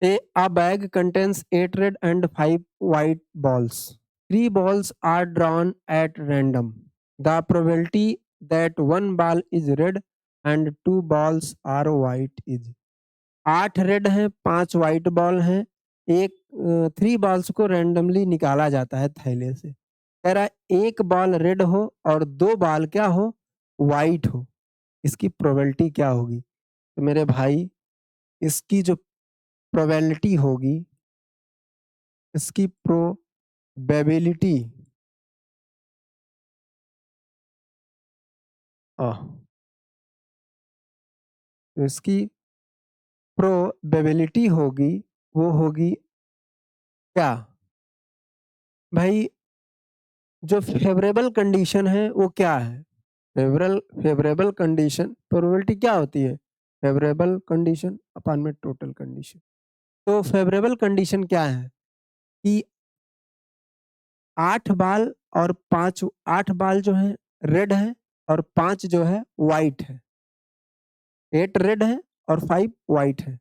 Speaker 1: a bag contains 8 red and 5 white balls. 3 balls are drawn at random. The probability that one ball is red and 2 balls are white is। 8 red हैं, 5 व्हाइट बॉल हैं। एक 3 बॉल्स को रैंडमली निकाला जाता है थैले से। कह रहा है एक बॉल रेड हो और 2 बॉल क्या हो? व्हाइट हो। इसकी प्रोबेबिलिटी क्या होगी? तो मेरे भाई, इसकी जो प्रोबेबिलिटी होगी, इसकी प्रोबेबिलिटी तो इसकी प्रोबेबिलिटी होगी, वो होगी क्या भाई? जो फेवरेबल कंडीशन है वो क्या है? फेवरेबल कंडीशन प्रोबेबिलिटी क्या होती है? फेवरेबल कंडीशन अपान में टोटल कंडीशन। तो फेवरेबल कंडीशन क्या है कि 8 बाल और 5 8 बाल जो है रेड है और 5 जो है व्हाइट है। 8 रेड है और 5 व्हाइट है।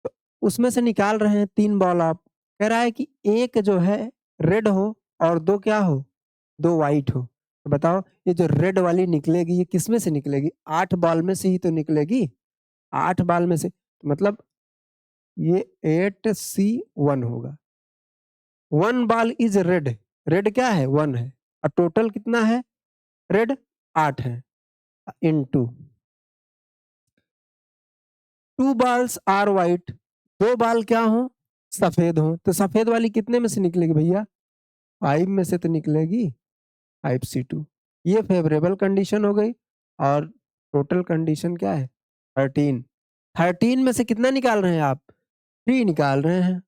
Speaker 1: तो उसमें से निकाल रहे हैं 3 बॉल आप। कह रहा है कि एक जो है रेड हो और 2 क्या हो? 2 व्हाइट हो। तो बताओ ये जो रेड वाली निकलेगी ये किसमें से निकलेगी? 8 बॉल में से ही तो निकलेगी। 8 बॉल में से मतलब ये 8C1 होगा। 1 बॉल इज रेड। रेड क्या है? 1 है। और टोटल कितना है? रेड 8 है। Into 2 balls are white. 2 बाल क्या हो? सफेद हो। तो सफेद वाली कितने में से निकलेगी भैया? 5 में से तो निकलेगी। 5C2। ये फेवरेबल कंडीशन हो गई। और टोटल कंडीशन क्या है? 13। 13 में से कितना निकाल रहे हैं आप? 3 निकाल रहे हैं।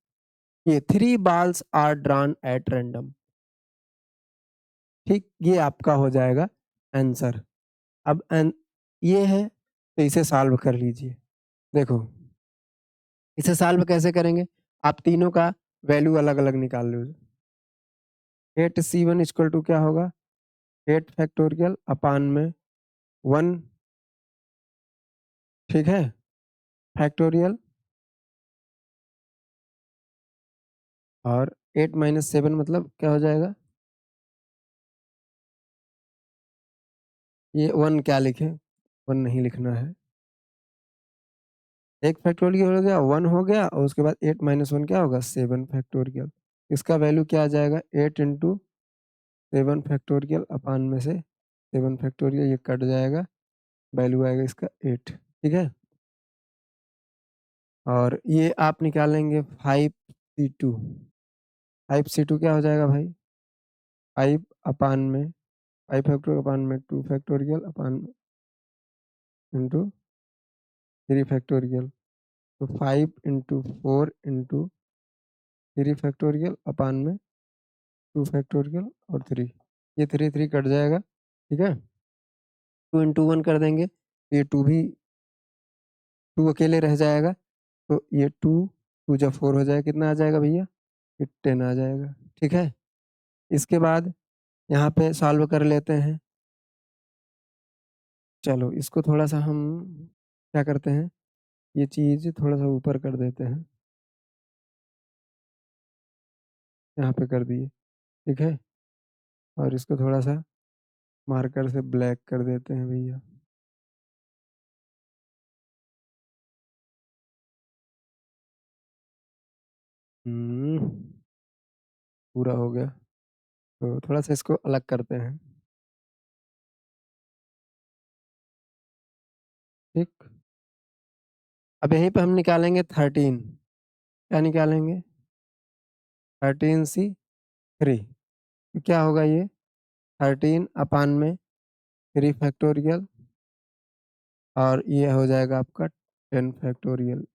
Speaker 1: ये 3 balls are drawn at random. ठीक, ये आपका हो जाएगा आंसर। अब ये है तो इसे सॉल्व कर लीजिए। देखो इसे सॉल्व कैसे करेंगे? आप तीनों का वैल्यू अलग अलग निकाल लो। 8C1 इक्वल टू क्या होगा? 8 फैक्टोरियल अपान में 1। ठीक है, फैक्टोरियल और 8 माइनस 7 मतलब क्या हो जाएगा? ये 1 क्या लिखे? 1 नहीं लिखना है। एक फैक्टोरियल हो गया, 1 हो गया और उसके बाद 8 माइनस 1 क्या होगा? 7 फैक्टोरियल। इसका वैल्यू क्या आ जाएगा? 8 इंटू 7 फैक्टोरियल अपान में से 7 फैक्टोरियल, ये कट जाएगा, वैल्यू आएगा इसका 8। ठीक है, और ये आप निकालेंगे 5C2। 5C2 क्या हो जाएगा भाई? 5 अपान में 5 फैक्टोरियल अपान में 2 फैक्टोरियल अपान इंटू 3 फैक्टोरियल। तो 5 इंटू 4 इंटू 3 फैक्टोरियल अपान में 2 फैक्टोरियल और 3। ये 3 कट जाएगा। ठीक है, 2 इंटू 1 कर देंगे तो ये 2 भी 2 अकेले रह जाएगा। तो ये 2 2 जब 4 हो जाएगा, कितना आ जाएगा भैया? ये 10 आ जाएगा। ठीक है, इसके बाद यहाँ पे सॉल्व कर लेते हैं। चलो इसको थोड़ा सा हम क्या करते हैं, ये चीज़ थोड़ा सा ऊपर कर देते हैं। यहाँ पे कर दिए। ठीक है, और इसको थोड़ा सा मार्कर से ब्लैक कर देते हैं भैया। पूरा हो गया। तो थोड़ा सा इसको अलग करते हैं। ठीक, अब यहीं पे हम निकालेंगे 13। क्या निकालेंगे? 13C3। तो क्या होगा ये? 13 अपान में 3 फैक्टोरियल और ये हो जाएगा आपका 10 फैक्टोरियल।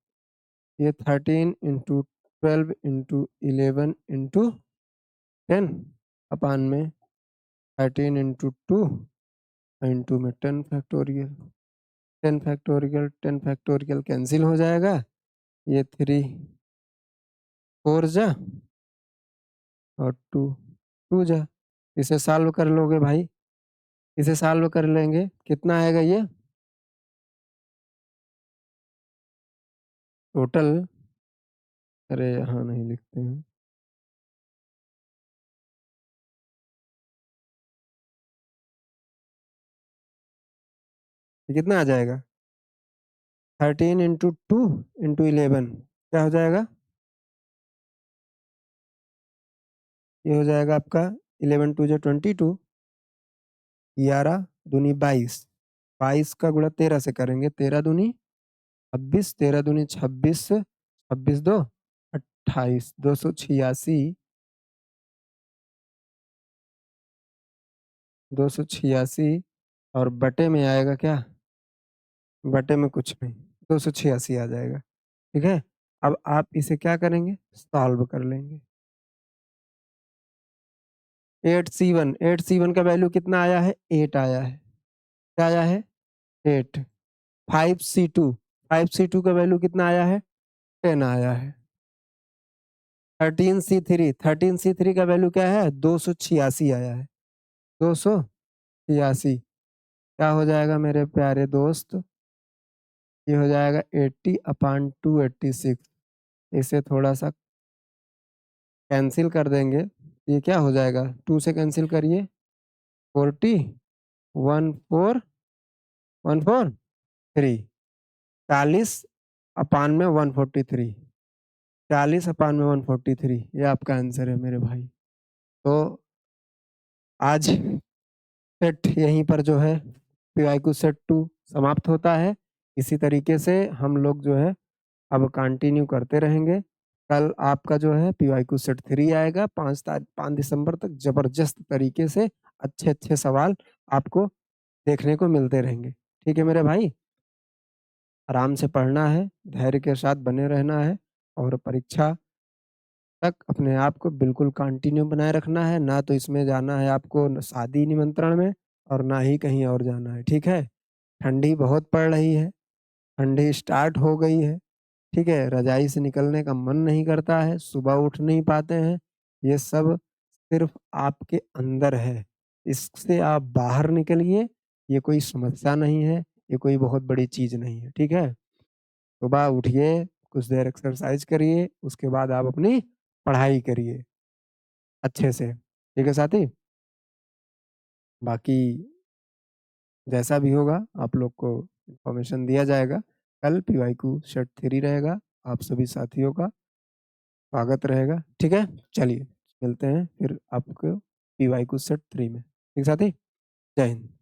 Speaker 1: ये 13 इंटू 12 इंटू 11 इंटू 10 अपान में 13 इंटू 2 इंटू में 10 फैक्टोरियल। 10 फैक्टोरियल 10 फैक्टोरियल कैंसिल हो जाएगा। ये 3 4 जा और 2 2 जा। इसे सॉल्व कर लोगे भाई? इसे सॉल्व कर लेंगे, कितना आएगा ये टोटल? अरे यहाँ नहीं लिखते हैं। ये कितना आ जाएगा? 13 इंटू 2 इंटू 11 क्या हो जाएगा? ये हो जाएगा आपका 11 2 जो 22, 11 दूनी 22। 22 का गुणा 13 से करेंगे, 13 दूनी 26, 13 दूनी 26, 26 दो 28, 286। 286 और बटे में आएगा क्या? बटे में कुछ नहीं, 286 आ जाएगा। ठीक है, अब आप इसे क्या करेंगे? सॉल्व कर लेंगे। 8C1, 8C1 का वैल्यू कितना आया है? 8 आया है। क्या आया है? 8। 5C2, 5C2 का वैल्यू कितना आया है? 10 आया है। 13C3, 13C3 का वैल्यू क्या है? 286 आया है। 286। क्या हो जाएगा मेरे प्यारे दोस्त? ये हो जाएगा 80/286। इसे थोड़ा सा कैंसिल कर देंगे। ये क्या हो जाएगा? 2 से कैंसिल करिए। 40, 14, 40/143। 40/143, ये आपका आंसर है मेरे भाई। तो आज सेट यहीं पर जो है पीवाईक्यू सेट 2 समाप्त होता है। इसी तरीके से हम लोग जो है अब कंटिन्यू करते रहेंगे। कल आपका जो है पीवाईक्यू सेट 3 आएगा। 5 दिसंबर तक जबरदस्त तरीके से अच्छे अच्छे सवाल आपको देखने को मिलते रहेंगे। ठीक है मेरे भाई, आराम से पढ़ना है, धैर्य के साथ बने रहना है और परीक्षा तक अपने आप को बिल्कुल कंटिन्यू बनाए रखना है। ना तो इसमें जाना है आपको शादी निमंत्रण में और ना ही कहीं और जाना है। ठीक है, ठंडी बहुत पड़ रही है, ठंडी स्टार्ट हो गई है। ठीक है, रजाई से निकलने का मन नहीं करता है, सुबह उठ नहीं पाते हैं। ये सब सिर्फ आपके अंदर है, इससे आप बाहर निकलिए। ये कोई समस्या नहीं है, ये कोई बहुत बड़ी चीज नहीं है। ठीक है, सुबह उठिए, कुछ देर एक्सरसाइज करिए, उसके बाद आप अपनी पढ़ाई करिए अच्छे से। ठीक है साथी, बाकी जैसा भी होगा आप लोग को इन्फॉर्मेशन दिया जाएगा। कल पीवाईक्यू सेट 3 रहेगा, आप सभी साथियों का स्वागत रहेगा। ठीक है, चलिए मिलते हैं फिर आपको पीवाईक्यू सेट 3 में। ठीक साथी, जय हिंद।